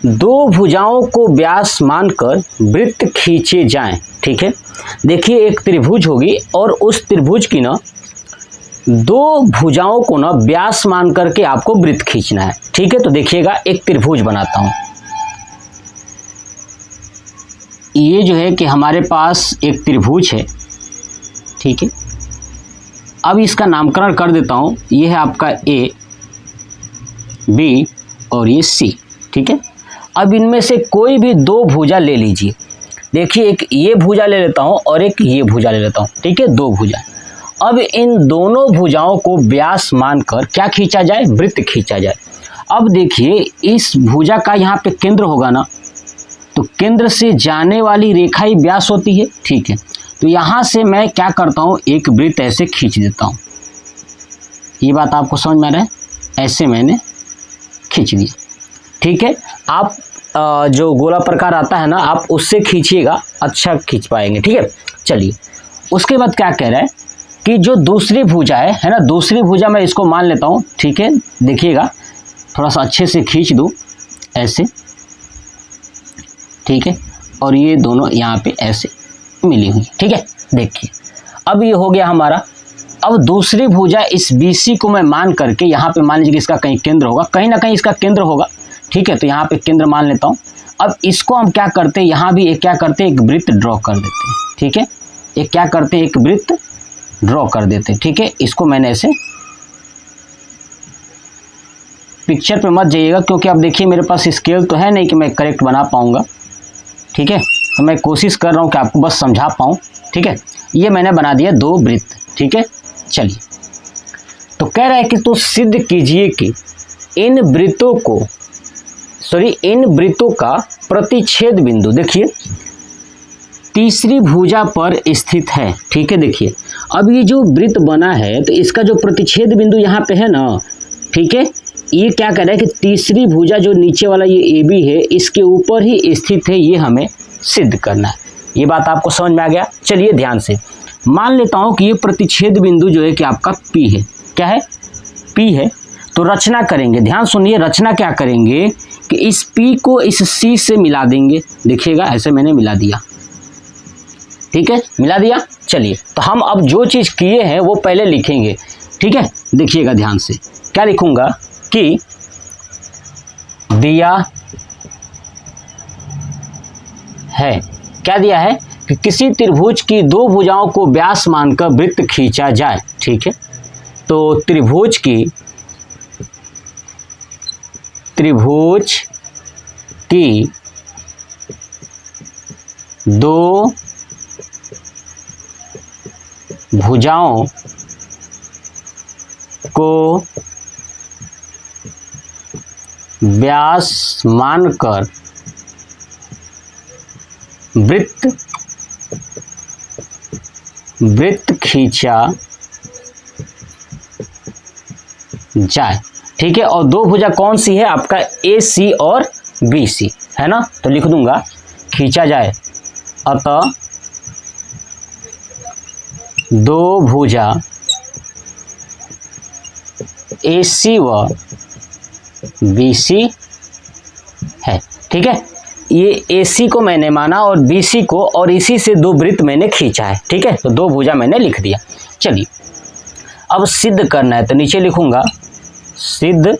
दो भुजाओं को व्यास मानकर वृत्त खींचे जाएं, ठीक है। देखिए एक त्रिभुज होगी और उस त्रिभुज की ना दो भुजाओं को ना व्यास मान करके आपको वृत्त खींचना है, ठीक है। तो देखिएगा एक त्रिभुज बनाता हूं। ये जो है कि हमारे पास एक त्रिभुज है, ठीक है। अब इसका नामकरण कर देता हूं, ये है आपका A, B और ये C, ठीक है। अब इनमें से कोई भी दो भुजा ले लीजिए। देखिए एक ये भुजा ले लेता हूं और एक ये भुजा ले लेता हूं, ठीक है, दो भुजा। अब इन दोनों भुजाओं को व्यास मानकर क्या खींचा जाए, वृत्त खींचा जाए। अब देखिए इस भुजा का यहाँ पे केंद्र होगा ना, तो केंद्र से जाने वाली रेखा ही व्यास होती है, ठीक है। तो यहाँ से मैं क्या करता हूँ, एक वृत्त ऐसे खींच देता हूँ। ये बात आपको समझ में आ रहा है, ऐसे मैंने खींच दिया, ठीक है। आप जो गोला प्रकार आता है ना, आप उससे खींचिएगा, अच्छा खींच पाएंगे, ठीक है। चलिए उसके बाद क्या कह रहा है कि जो दूसरी भुजा है ना, दूसरी भुजा मैं इसको मान लेता हूँ, ठीक है। देखिएगा थोड़ा सा अच्छे से खींच दूँ ऐसे, ठीक है। और ये दोनों यहाँ पे ऐसे मिली हुई, ठीक है। देखिए अब ये हो गया हमारा। अब दूसरी भुजा इस BC को मैं मान करके यहाँ पे मान लीजिए कि इसका कहीं केंद्र होगा, कहीं ना कहीं इसका केंद्र होगा, ठीक है। तो यहाँ पे केंद्र मान लेता हूँ। अब इसको हम क्या करते हैं, यहाँ भी एक क्या करते हैं, एक वृत्त ड्रॉ कर देते हैं, ठीक है। एक क्या करते हैं, एक वृत्त ड्रॉ कर देते हैं, ठीक है। इसको मैंने ऐसे, पिक्चर पे मत जाइएगा क्योंकि अब देखिए मेरे पास स्केल तो है नहीं कि मैं करेक्ट बना पाऊंगा, ठीक है। तो मैं कोशिश कर रहा हूँ कि आपको बस समझा पाऊँ, ठीक है। ये मैंने बना दिया दो वृत्त, ठीक है। चलिए तो कह रहा है कि तो सिद्ध कीजिए कि इन वृत्तों का प्रतिच्छेद बिंदु देखिए तीसरी भुजा पर स्थित है, ठीक है। देखिए अब ये जो वृत्त बना है तो इसका जो प्रतिच्छेद बिंदु यहाँ पे है ना, ठीक है। ये क्या कह रहा है कि तीसरी भुजा जो नीचे वाला ये AB है, इसके ऊपर ही स्थित है, ये हमें सिद्ध करना है। ये बात आपको समझ में आ गया। चलिए ध्यान से मान लेता हूँ कि ये प्रतिच्छेद बिंदु जो है कि आपका P है, क्या है, P है। तो रचना करेंगे, ध्यान सुनिए, रचना क्या करेंगे कि इस P को इस C से मिला देंगे। देखिएगा ऐसे मैंने मिला दिया, ठीक है, मिला दिया। चलिए तो हम अब जो चीज़ किए हैं वो पहले लिखेंगे, ठीक है। देखिएगा ध्यान से, क्या लिखूंगा कि दिया है, क्या दिया है कि किसी त्रिभुज की दो भुजाओं को व्यास मानकर वृत्त खींचा जाए, ठीक है। तो त्रिभुज की दो भुजाओं को व्यास मानकर वृत्त खींचा जाए, ठीक है। और दो भुजा कौन सी है, आपका AC और BC है ना। तो लिख दूंगा खींचा जाए, अतः दो भुजा AC व BC है, ठीक है। ये AC को मैंने माना और BC को, और इसी से दो वृत्त मैंने खींचा है, ठीक है। तो दो भुजा मैंने लिख दिया। चलिए अब सिद्ध करना है, तो नीचे लिखूंगा सिद्ध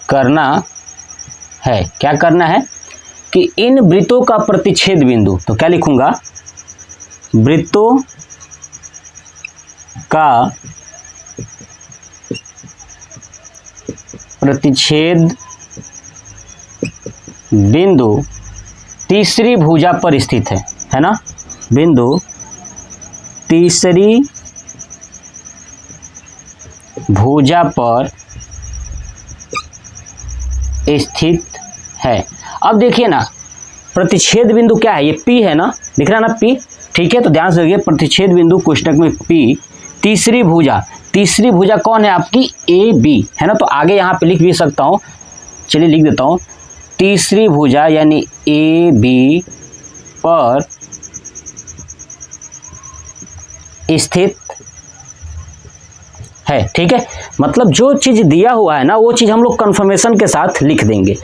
करना है। क्या करना है कि इन वृत्तों का प्रतिच्छेद बिंदु, तो क्या लिखूंगा, वृत्तों का प्रतिच्छेद बिंदु तीसरी भुजा पर स्थित है ना, बिंदु तीसरी भुजा पर स्थित है। अब देखिए ना, प्रतिच्छेद बिंदु क्या है, ये P है ना, दिख रहा है ना P, ठीक है। तो ध्यान से देखिए, प्रतिच्छेद बिंदु कोष्टक में P, तीसरी भुजा, तीसरी भुजा कौन है आपकी, AB है ना। तो आगे यहाँ पे लिख भी सकता हूँ, चलिए लिख देता हूँ, तीसरी भुजा यानी AB पर स्थित है, ठीक है। मतलब जो चीज दिया हुआ है ना, वो चीज हम लोग कंफर्मेशन के साथ लिख देंगे।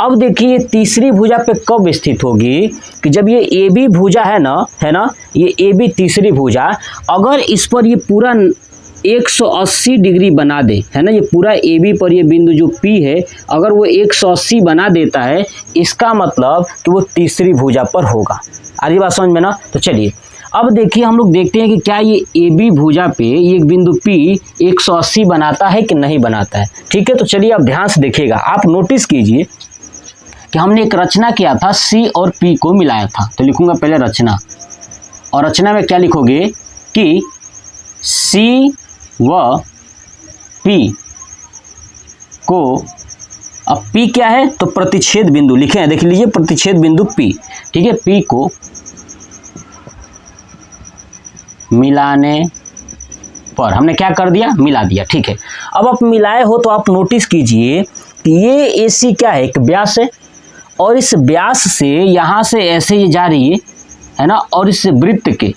अब देखिए तीसरी भुजा पे कब स्थित होगी, कि जब ये AB भुजा है ना, ये AB तीसरी भुजा, अगर इस पर ये पूरा 180 डिग्री बना दे, है ना, ये पूरा AB पर ये बिंदु जो P है, अगर वो 180 बना देता है, इसका मतलब कि वो तीसरी भुजा पर होगा। आ रही बात समझ में ना। तो चलिए अब देखिए, हम लोग देखते हैं कि क्या ये AB भुजा पे ये बिंदु P 180 बनाता है कि नहीं बनाता है, ठीक है। तो चलिए अब ध्यान से देखिएगा, आप नोटिस कीजिए कि हमने एक रचना किया था, C और P को मिलाया था। तो लिखूंगा पहले रचना, और रचना में क्या लिखोगे कि C व P को, अब P क्या है, तो प्रतिच्छेद बिंदु लिखे हैं, देख लीजिए, प्रतिच्छेद बिंदु P, ठीक है। P को मिलाने पर हमने क्या कर दिया, मिला दिया, ठीक है। अब आप मिलाए हो तो आप नोटिस कीजिए कि ये AC क्या है, एक व्यास है, और इस व्यास से यहाँ से ऐसे ये जा रही है ना, और इस वृत्त के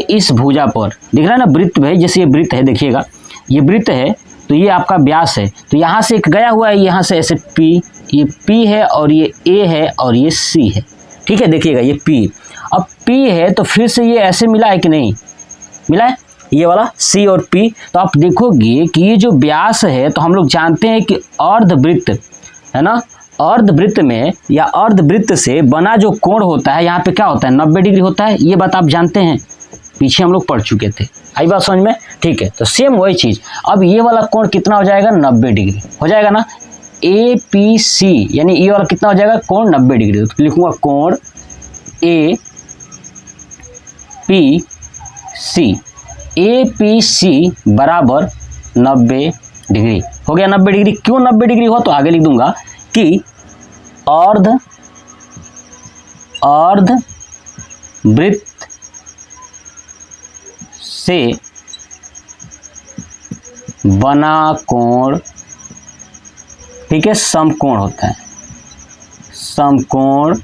इस भुजा पर दिख रहा है ना, वृत्त है, जैसे ये वृत्त है, देखिएगा ये वृत्त है, तो ये आपका व्यास है, तो यहाँ से एक गया हुआ है, यहाँ से ऐसे P, ये P है, और ये A है, और ये C है, ठीक है। देखिएगा ये P, अब P है तो फिर से ये ऐसे मिला है कि नहीं मिला है, ये वाला C और P। तो आप देखोगे कि ये जो व्यास है, तो हम लोग जानते हैं कि अर्धवृत्त है ना, अर्धवृत्त में या अर्धवृत्त से बना जो कोण होता है, यहाँ पे क्या होता है, 90 डिग्री होता है, ये बात आप जानते हैं, पीछे हम लोग पढ़ चुके थे। आई बात समझ में, ठीक है। तो सेम वही चीज, अब ये वाला कोण कितना हो जाएगा, 90 डिग्री हो जाएगा ना, APC यानी ये वाला कितना हो जाएगा, कोण 90 डिग्री। तो लिखूंगा कोण APC बराबर 90 डिग्री हो गया। 90 डिग्री क्यों 90 डिग्री हो, तो आगे लिख दूंगा कि अर्धवृत्त से बना कोण, ठीक है, समकोण होता है, समकोण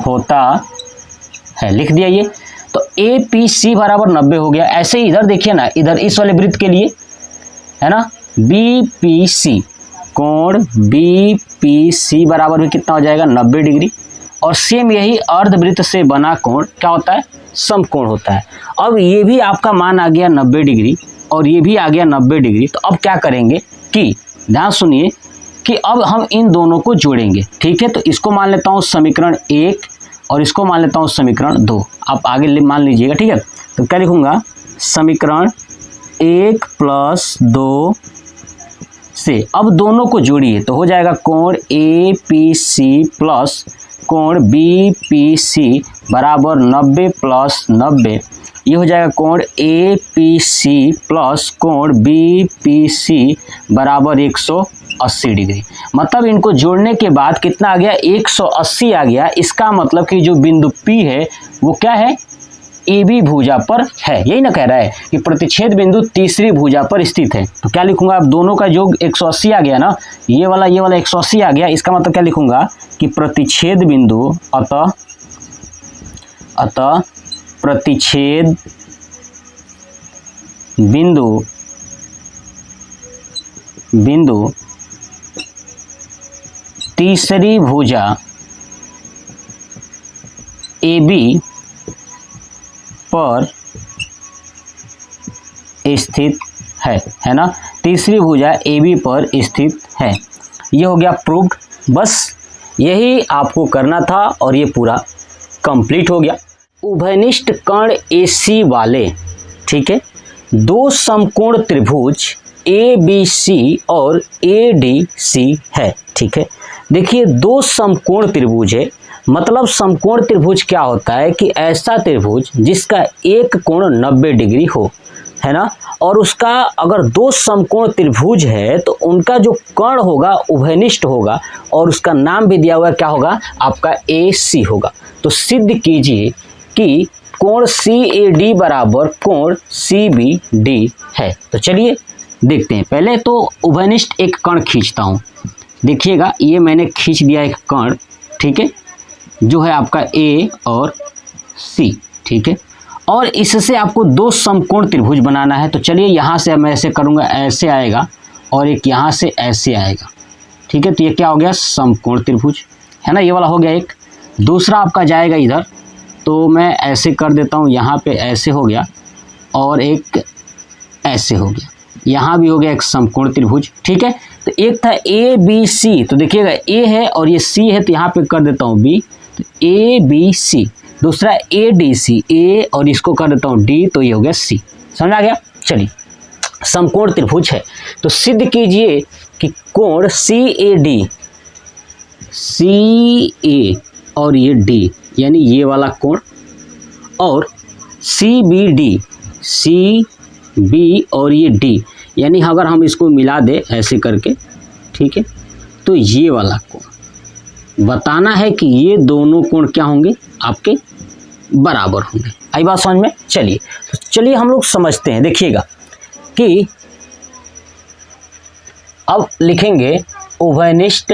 होता है, लिख दिया ये। तो APC बराबर 90 हो गया। ऐसे ही इधर देखिए ना, इधर इस वाले वृत्त के लिए है ना, BPC, कोण BPC बराबर भी कितना हो जाएगा, 90 डिग्री। और सेम यही अर्धवृत्त से बना कोण क्या होता है, समकोण होता है। अब ये भी आपका मान आ गया 90 डिग्री, और ये भी आ गया 90 डिग्री। तो अब क्या करेंगे कि ध्यान सुनिए कि अब हम इन दोनों को जोड़ेंगे, ठीक है। तो इसको मान लेता हूँ समीकरण 1, और इसको मान लेता हूँ समीकरण 2, आप आगे मान लीजिएगा, ठीक है। तो क्या लिखूंगा, समीकरण 1 + 2 से अब दोनों को जोड़िए, तो हो जाएगा कोण APC प्लस कोण BPC बराबर 90 + 90, ये हो जाएगा कोण APC प्लस कोण BPC बराबर 180 डिग्री। मतलब इनको जोड़ने के बाद कितना आ गया, 180 आ गया। इसका मतलब कि जो बिंदु P है वो क्या है, AB भुजा पर है। यही ना कह रहा है कि प्रतिच्छेद बिंदु तीसरी भुजा पर स्थित है। तो क्या लिखूंगा, अब दोनों का योग 180 आ गया ना, ये वाला 180 आ गया। इसका मतलब क्या लिखूंगा कि प्रतिच्छेद बिंदु, अतः प्रतिच्छेद बिंदु तीसरी भुजा AB पर स्थित है ना, तीसरी भुजा AB पर स्थित है। ये हो गया प्रूव्ड। बस यही आपको करना था और ये पूरा कंप्लीट हो गया। उभयनिष्ठ कर्ण AC वाले, ठीक है, दो समकोण त्रिभुज ABC और ADC है, ठीक है। देखिए दो समकोण त्रिभुज है, मतलब समकोण त्रिभुज क्या होता है कि ऐसा त्रिभुज जिसका एक कोण 90 डिग्री हो, है ना, और उसका अगर दो समकोण त्रिभुज है तो उनका जो कर्ण होगा उभयनिष्ठ होगा और उसका नाम भी दिया हुआ क्या होगा, आपका AC होगा। तो सिद्ध कीजिए कि कोण CAD बराबर कोण CBD है। तो चलिए देखते हैं। पहले तो उभयनिष्ठ एक कर्ण खींचता हूँ। देखिएगा ये मैंने खींच दिया एक कर्ण, ठीक है, जो है आपका A और C, ठीक है, और इससे आपको दो समकोण त्रिभुज बनाना है। तो चलिए यहाँ से मैं ऐसे करूँगा, ऐसे आएगा और एक यहाँ से ऐसे आएगा, ठीक है। तो ये क्या हो गया, समकोण त्रिभुज, है ना, ये वाला हो गया एक। दूसरा आपका जाएगा इधर, तो मैं ऐसे कर देता हूँ, यहाँ पे ऐसे हो गया और एक ऐसे हो गया, यहाँ भी हो गया एक समकोण त्रिभुज, ठीक है। तो एक था ABC, तो देखिएगा A है और ये C है, तो यहाँ पे कर देता हूँ B, तो ABC। दूसरा ADC, A और इसको कर देता हूँ D, तो ये हो गया C। समझ आ गया। चलिए समकोण त्रिभुज है तो सिद्ध कीजिए कि कोण CAD, CA और ये D यानी ये वाला कोण, और CBD, CB और ये D यानी अगर हम इसको मिला दे ऐसे करके, ठीक है, तो ये वाला कोण बताना है कि ये दोनों कोण क्या होंगे, आपके बराबर होंगे। आई बात समझ में। चलिए तो चलिए हम लोग समझते हैं। देखिएगा कि अब लिखेंगे उभयनिष्ठ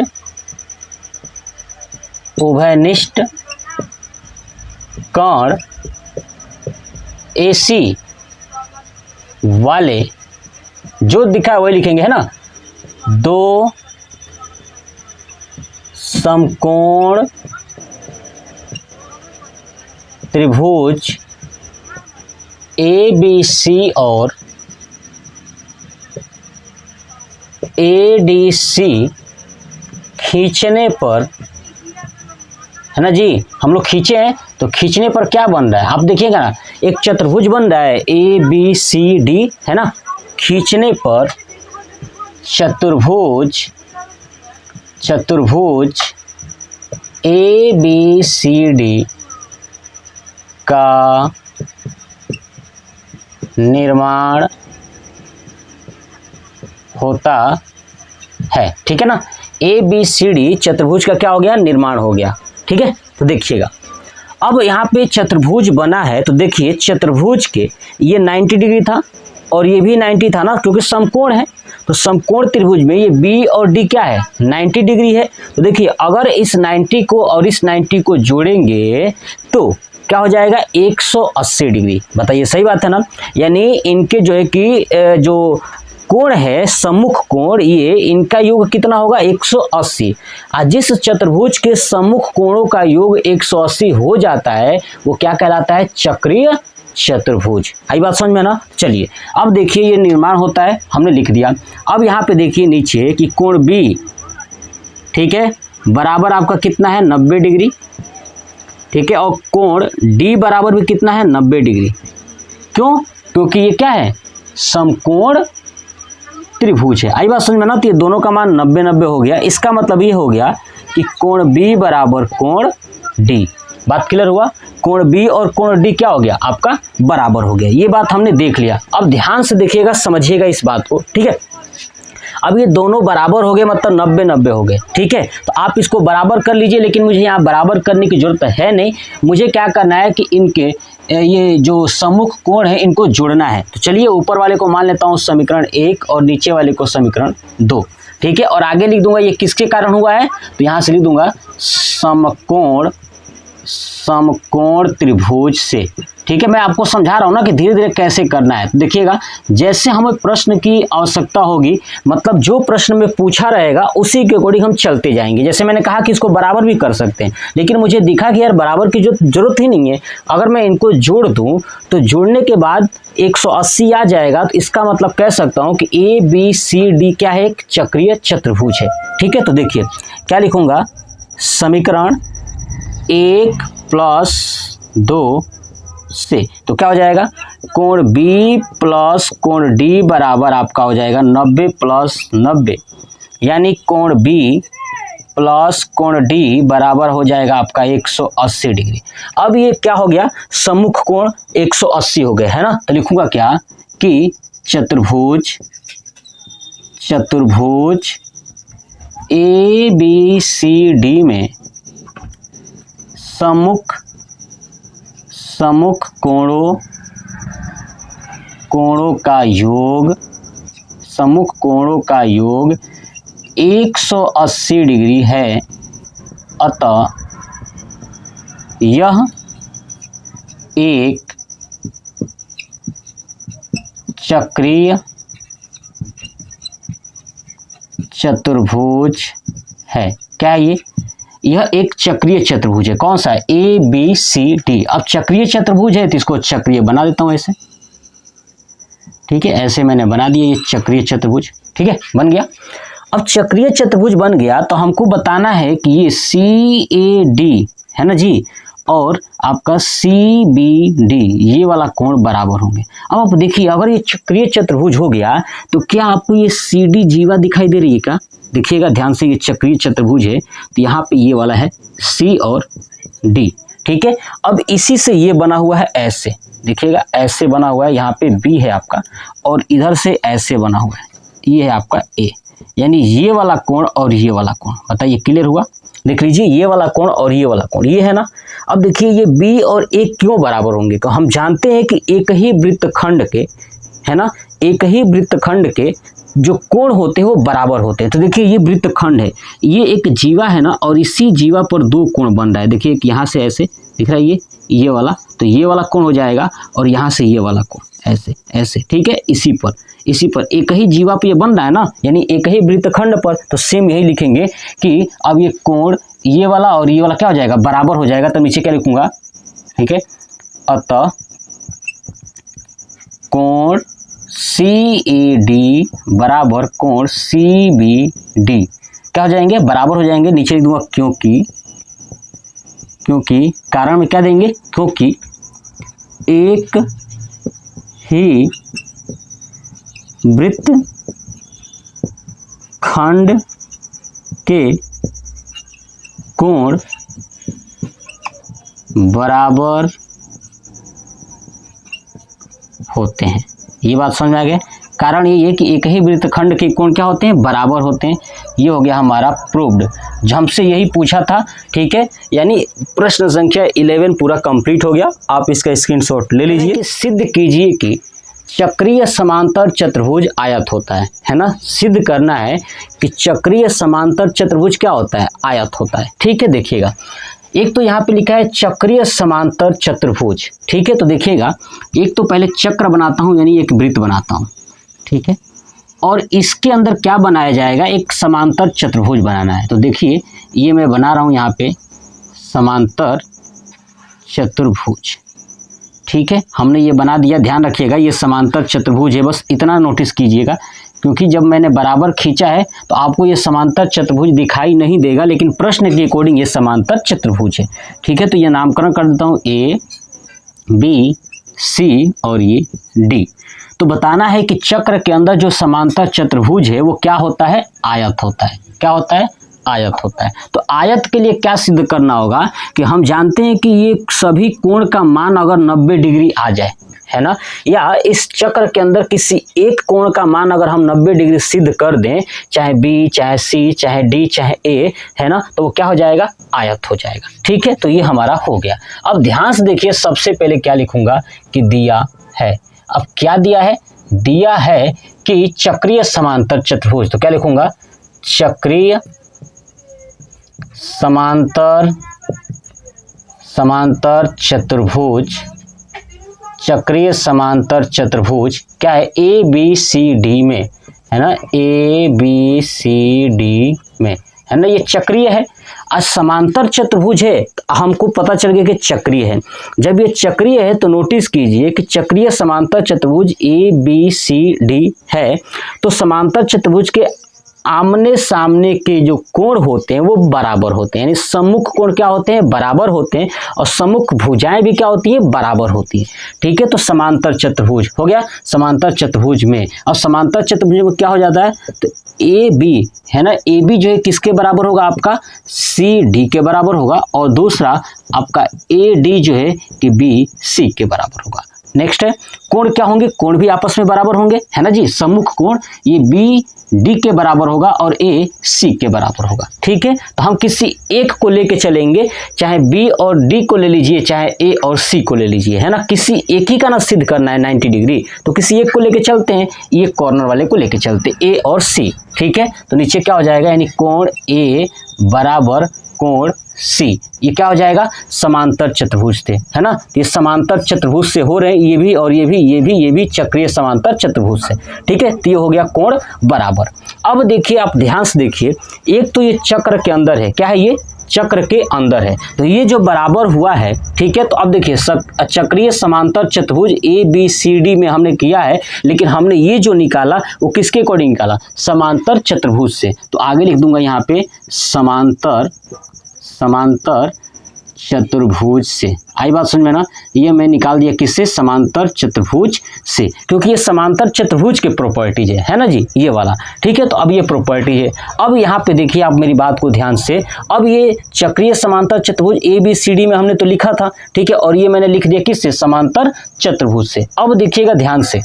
कर्ण AC वाले, जो दिखा है वही लिखेंगे, है ना, दो समकोण त्रिभुज ABC और ADC खींचने पर, है ना जी, हम लोग खींचे हैं तो खींचने पर क्या बन रहा है आप देखिएगा ना, एक चतुर्भुज बन रहा है ABCD, है ना। खींचने पर चतुर्भुज ABCD का निर्माण होता है, ठीक है ना। ABCD चतुर्भुज का क्या हो गया, निर्माण हो गया, ठीक है। तो देखिएगा अब यहाँ पे चतुर्भुज बना है, तो देखिए चतुर्भुज के ये 90 डिग्री था और ये भी 90 था ना, क्योंकि समकोण है। तो समकोण त्रिभुज में ये B और D क्या है, 90 डिग्री है। तो देखिए अगर इस 90 को और इस 90 को जोड़ेंगे तो क्या हो जाएगा, 180 डिग्री। बताइए सही बात है ना। यानी इनके जो है कि जो कोण है सम्मुख कोण, ये इनका योग कितना होगा, 180। जिस चतुर्भुज के सम्मुख कोणों का योग 180 हो जाता है वो क्या कहलाता है, चक्रीय चतुर्भुज। आई बात समझ में ना। चलिए अब देखिए ये निर्माण होता है, हमने लिख दिया। अब यहाँ पे देखिए नीचे कि कोण B, ठीक है, बराबर आपका कितना है, 90 डिग्री, ठीक है, और कोण D बराबर भी कितना है, 90 डिग्री। क्यों, क्योंकि ये क्या है, समकोण त्रिभुज है। आई बात समझ में ना। तो ये दोनों का मान 90-90 हो गया। इसका मतलब ये हो गया कि कोण B बराबर कोण D। बात क्लियर हुआ। कोण B और कोण D क्या हो गया, आपका बराबर हो गया। ये बात हमने देख लिया। अब ध्यान से देखिएगा, समझिएगा इस बात को, ठीक है। अब ये दोनों बराबर हो गए, मतलब 90-90 हो गए, ठीक है। तो आप इसको बराबर कर लीजिए, लेकिन मुझे यहाँ बराबर करने की जरूरत है नहीं। मुझे क्या करना है कि इनके ये जो सम्मुख कोण है इनको जोड़ना है। तो चलिए ऊपर वाले को मान लेता हूँ समीकरण 1 और नीचे वाले को समीकरण 2, ठीक है। और आगे लिख दूंगा ये किसके कारण हुआ है, तो यहाँ से लिख दूंगा समकोण त्रिभुज से, ठीक है। मैं आपको समझा रहा हूँ ना कि धीरे धीरे कैसे करना है। तो देखिएगा जैसे हमें प्रश्न की आवश्यकता होगी, मतलब जो प्रश्न में पूछा रहेगा उसी के अकॉर्डिंग हम चलते जाएंगे। जैसे मैंने कहा कि इसको बराबर भी कर सकते हैं, लेकिन मुझे दिखा कि यार बराबर की जरूरत ही नहीं है। अगर मैं इनको जोड़ दूँ तो जोड़ने के बाद 180 आ जाएगा। तो इसका मतलब कह सकता हूँ कि ABCD क्या है, एक चक्रीय चतुर्भुज है, ठीक है। तो देखिए क्या लिखूंगा, समीकरण 1 + 2 से। तो क्या हो जाएगा, कोण बी प्लस कोण डी बराबर आपका हो जाएगा 90 प्लस 90, यानी कोण बी प्लस कोण डी बराबर हो जाएगा आपका 180 डिग्री। अब ये क्या हो गया, सम्मुख कोण 180 हो गए, है ना। तो लिखूंगा क्या कि चतुर्भुज ए बी सी डी में सम्मुख कोणों का योग 180 डिग्री है, अतः यह एक चक्रीय चतुर्भुज है। क्या है ये, यह एक चक्रीय चतुर्भुज है। कौन सा है, ए बी सी डी। अब चक्रीय चतुर्भुज है तो इसको चक्रीय बना देता हूं ऐसे, ठीक है, ऐसे मैंने बना दिया ये चक्रीय चतुर्भुज, ठीक है, बन गया। अब चक्रीय चतुर्भुज बन गया तो हमको बताना है कि ये सी ए डी है ना जी, और आपका सी बी डी ये वाला कोण बराबर होंगे। अब आप देखिए, अगर ये चक्रीय चतुर्भुज हो गया तो क्या आपको ये सी डी जीवा दिखाई दे रही है क्या, देखिएगा ध्यान से, ये चक्रीय चतुर्भुज है तो यहाँ पे ये वाला है सी और डी, ठीक है। अब इसी से ये बना हुआ है ऐसे, देखिएगा ऐसे बना हुआ है, यहाँ पे बी है आपका और इधर से ऐसे बना हुआ है, ये है आपका ए, यानी ये वाला कोण और ये वाला कोण। बताइए क्लियर हुआ, देख लीजिए ये वाला कोण और ये वाला कोण, ये है ना। अब देखिए ये बी और ए क्यों बराबर होंगे, तो हम जानते हैं कि एक ही वृत्तखंड के, है ना, एक ही वृत्तखंड के जो कोण होते हैं वो बराबर होते हैं। तो देखिए ये वृत्तखंड है, ये एक जीवा है ना, और इसी जीवा पर दो कोण बन रहा है। देखिए यहाँ से ऐसे दिख रहा है ये वाला, तो ये वाला कोण हो जाएगा और यहाँ से ये वाला कोण ऐसे ऐसे, ठीक है। इसी पर एक ही जीवा पे ये बन रहा है ना, यानी एक ही वृत्तखंड पर, तो सेम यही लिखेंगे कि अब ये कोण ये वाला और ये वाला क्या हो जाएगा, बराबर हो जाएगा। तो नीचे क्या लिखूंगा, ठीक है, अतः कोण सी ए डी बराबर कोण सी बी डी क्या हो जाएंगे, बराबर हो जाएंगे। नीचे लिख दूंगा क्योंकि कारण में क्या देंगे, क्योंकि एक ही वृत्तखंड के कोण बराबर होते हैं। ये बात समझ में आ गया। कारण ये है कि एक ही वृत्तखंड के कोण क्या होते हैं, बराबर होते हैं। ये हो गया हमारा प्रूव्ड, हमसे यही पूछा था, ठीक है। यानी प्रश्न संख्या 11 पूरा कंप्लीट हो गया। आप इसका स्क्रीनशॉट ले लीजिए। सिद्ध कीजिए कि चक्रीय समांतर चतुर्भुज आयत होता है ना। सिद्ध करना है कि चक्रीय समांतर चतुर्भुज क्या होता है, आयत होता है, ठीक है। देखिएगा, एक तो यहाँ पे लिखा है चक्रीय समांतर चतुर्भुज, ठीक है। तो देखिएगा, एक तो पहले चक्र बनाता हूँ, यानी एक वृत्त बनाता हूँ, ठीक है, और इसके अंदर क्या बनाया जाएगा, एक समांतर चतुर्भुज बनाना है। तो देखिए ये मैं बना रहा हूँ यहाँ पे समांतर चतुर्भुज, ठीक है। हमने ये बना दिया, ध्यान रखिएगा ये समांतर चतुर्भुज है, बस इतना नोटिस कीजिएगा, क्योंकि जब मैंने बराबर खींचा है तो आपको ये समांतर चतुर्भुज दिखाई नहीं देगा, लेकिन प्रश्न के अकॉर्डिंग ये समांतर चतुर्भुज है, ठीक है। तो ये नामकरण कर देता हूँ ए बी सी और ये डी। तो बताना है कि चक्र के अंदर जो समांतर चतुर्भुज है वो क्या होता है, आयत होता है। क्या होता है, आयत होता है। तो आयत के लिए क्या सिद्ध करना होगा कि हम जानते हैं कि ये सभी कोण का मान अगर 90 डिग्री आ जाए, है ना, या इस चक्र के अंदर किसी एक कोण का मान अगर हम 90 डिग्री सिद्ध कर दें, चाहे बी चाहे सी चाहे डी चाहे ए, है ना, तो वो क्या हो जाएगा, आयत हो जाएगा, ठीक है। तो ये हमारा हो गया। अब ध्यान से देखिए, सबसे पहले क्या लिखूंगा कि दिया है। अब क्या दिया है, दिया है कि चक्रीय समांतर चतुर्भुज। तो क्या लिखूंगा, चक्रीय समांतर चतुर्भुज, चक्रीय समांतर चतुर्भुज क्या है, ए बी सी डी में, है ना, ए बी सी डी में, है ना, ये चक्रीय है। आज समांतर चतुर्भुज है तो हमको पता चल गया कि चक्रीय है। जब ये चक्रीय है तो नोटिस कीजिए कि चक्रीय समांतर चतुर्भुज ए बी सी डी है, तो समांतर चतुर्भुज के आमने सामने के जो कोण होते हैं वो बराबर होते हैं, यानी सम्मुख कोण क्या होते हैं, बराबर होते हैं, और सम्मुख भुजाएं भी क्या होती है, बराबर होती है। ठीक है, तो समांतर चतुर्भुज हो गया। समांतर चतुर्भुज में, अब समांतर चतुर्भुज में क्या हो जाता है, तो ए बी है ना, ए बी जो है किसके बराबर होगा, आपका सी डी के बराबर होगा, और दूसरा आपका ए डी जो है कि बी सी के बराबर होगा। नेक्स्ट है कोण क्या होंगे, कोण भी आपस में बराबर होंगे, है ना जी। सम्मुख कोण ये बी डी के बराबर होगा और ए सी के बराबर होगा। ठीक है, तो हम किसी एक को लेके चलेंगे, चाहे बी और डी को ले लीजिए, चाहे ए और सी को ले लीजिए, है ना। किसी एक ही का ना सिद्ध करना है 90 डिग्री, तो किसी एक को लेके चलते हैं, ये कॉर्नर वाले को लेके चलते ए और सी। ठीक है, तो नीचे क्या हो जाएगा, यानी कोण ए बराबर कोण सी, ये क्या हो जाएगा, समांतर चतुर्भुज थे, है ना। तो ये समांतर चतुर्भुज से हो रहे हैं, ये भी और ये भी चक्रीय समांतर चतुर्भुज से। ठीक है, तो ये हो गया कोण बराबर। अब देखिए, आप ध्यान से देखिए, एक तो ये चक्र के अंदर है, क्या है, ये चक्र के अंदर है, तो ये जो बराबर हुआ है, ठीक है। तो अब देखिए चक्रीय समांतर चतुर्भुज ए बी सी डी में हमने किया है, लेकिन हमने ये जो निकाला वो किसके अकॉर्डिंग निकाला, समांतर चतुर्भुज से। तो आगे लिख दूंगा यहाँ पे समांतर चतुर्भुज से। आई बात समझ में ना, ये मैं निकाल दिया किससे, समांतर चतुर्भुज से, क्योंकि ये समांतर चतुर्भुज के प्रॉपर्टीज है ना जी, ये वाला। ठीक है, तो अब ये प्रॉपर्टी है। अब यहाँ पे देखिए आप मेरी बात को ध्यान से, अब ये चक्रीय समांतर चतुर्भुज ए बी सी डी में हमने तो लिखा था, ठीक है, और ये मैंने लिख दिया किससे, समांतर चतुर्भुज से। अब देखिएगा ध्यान से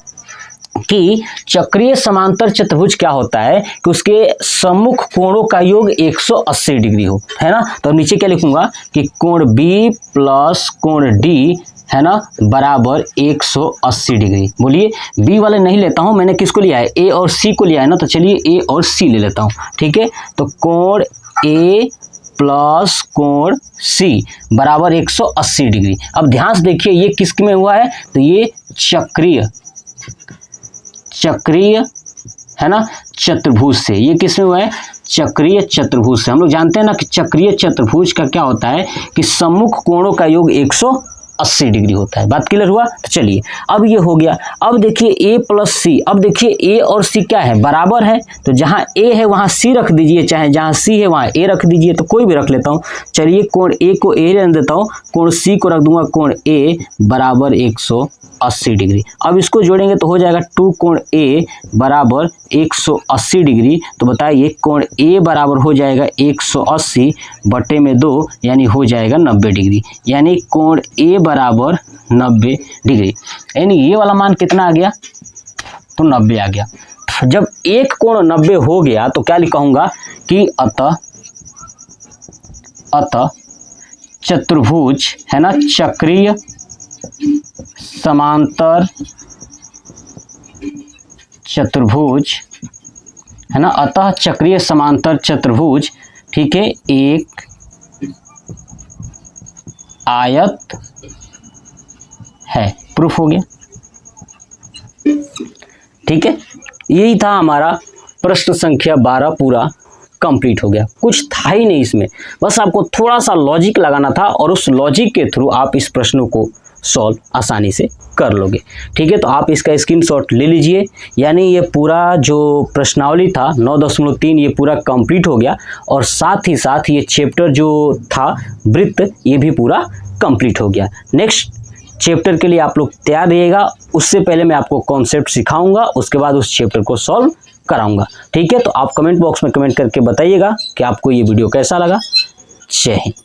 कि चक्रीय समांतर चतुर्भुज क्या होता है कि उसके सम्मुख कोणों का योग 180 डिग्री हो, है ना। तो नीचे क्या लिखूंगा कि कोण बी प्लस कोण डी, है ना, बराबर 180 डिग्री। बोलिए, बी वाले नहीं लेता हूं, मैंने किसको लिया है, ए और सी को लिया है ना, तो चलिए ए और सी ले लेता हूं। ठीक है, तो कोण ए प्लस कोण सी बराबर 180 डिग्री। अब ध्यान से देखिए, ये किस में हुआ है, तो ये चक्रीय है ना चतुर्भुज से, ये किस में हुआ है, चक्रीय चतुर्भुज से। हम लोग जानते हैं ना कि चक्रीय चतुर्भुज का क्या होता है कि सम्मुख कोणों का योग 180 डिग्री होता है। बात क्लियर हुआ, तो चलिए अब ये हो गया। अब देखिए ए प्लस सी, अब देखिए ए और सी क्या है, बराबर है, तो जहां ए है वहां सी रख दीजिए, चाहे जहां सी है वहां ए रख दीजिए, तो कोई भी रख लेता हूं। चलिए कोण ए को ए रहने देता हूं, कोण सी को रख दूंगा कोण ए बराबर 180 डिग्री। अब इसको जोड़ेंगे तो हो जाएगा 2 कोण ए बराबर 180 डिग्री। तो बताइए कोण ए बराबर हो जाएगा 180 बटे में 2, यानी हो जाएगा 90 डिग्री, यानी कोण ए बराबर 90 डिग्री। यानी ये वाला मान कितना आ गया, तो 90 आ गया। जब एक कोण 90 हो गया तो क्या लिखूंगा कि अतः चतुर्भुज, है ना, चक्रीय समांतर चतुर्भुज, है ना, अतः चक्रीय समांतर चतुर्भुज, ठीक है, एक आयत है। प्रूफ हो गया। ठीक है, यही था हमारा प्रश्न संख्या 12 पूरा कंप्लीट हो गया। कुछ था ही नहीं इसमें, बस आपको थोड़ा सा लॉजिक लगाना था और उस लॉजिक के थ्रू आप इस प्रश्नों को सॉल्व आसानी से कर लोगे। ठीक है, तो आप इसका स्क्रीनशॉट ले लीजिए। यानी ये पूरा जो प्रश्नावली था 9.3 ये पूरा कंप्लीट हो गया, और साथ ही साथ ये चैप्टर जो था वृत्त ये भी पूरा कंप्लीट हो गया। नेक्स्ट चैप्टर के लिए आप लोग तैयार रहिएगा। उससे पहले मैं आपको कॉन्सेप्ट सिखाऊंगा, उसके बाद उस चैप्टर को सॉल्व कराऊंगा। ठीक है, तो आप कमेंट बॉक्स में कमेंट करके बताइएगा कि आपको ये वीडियो कैसा लगा। जय हिंद।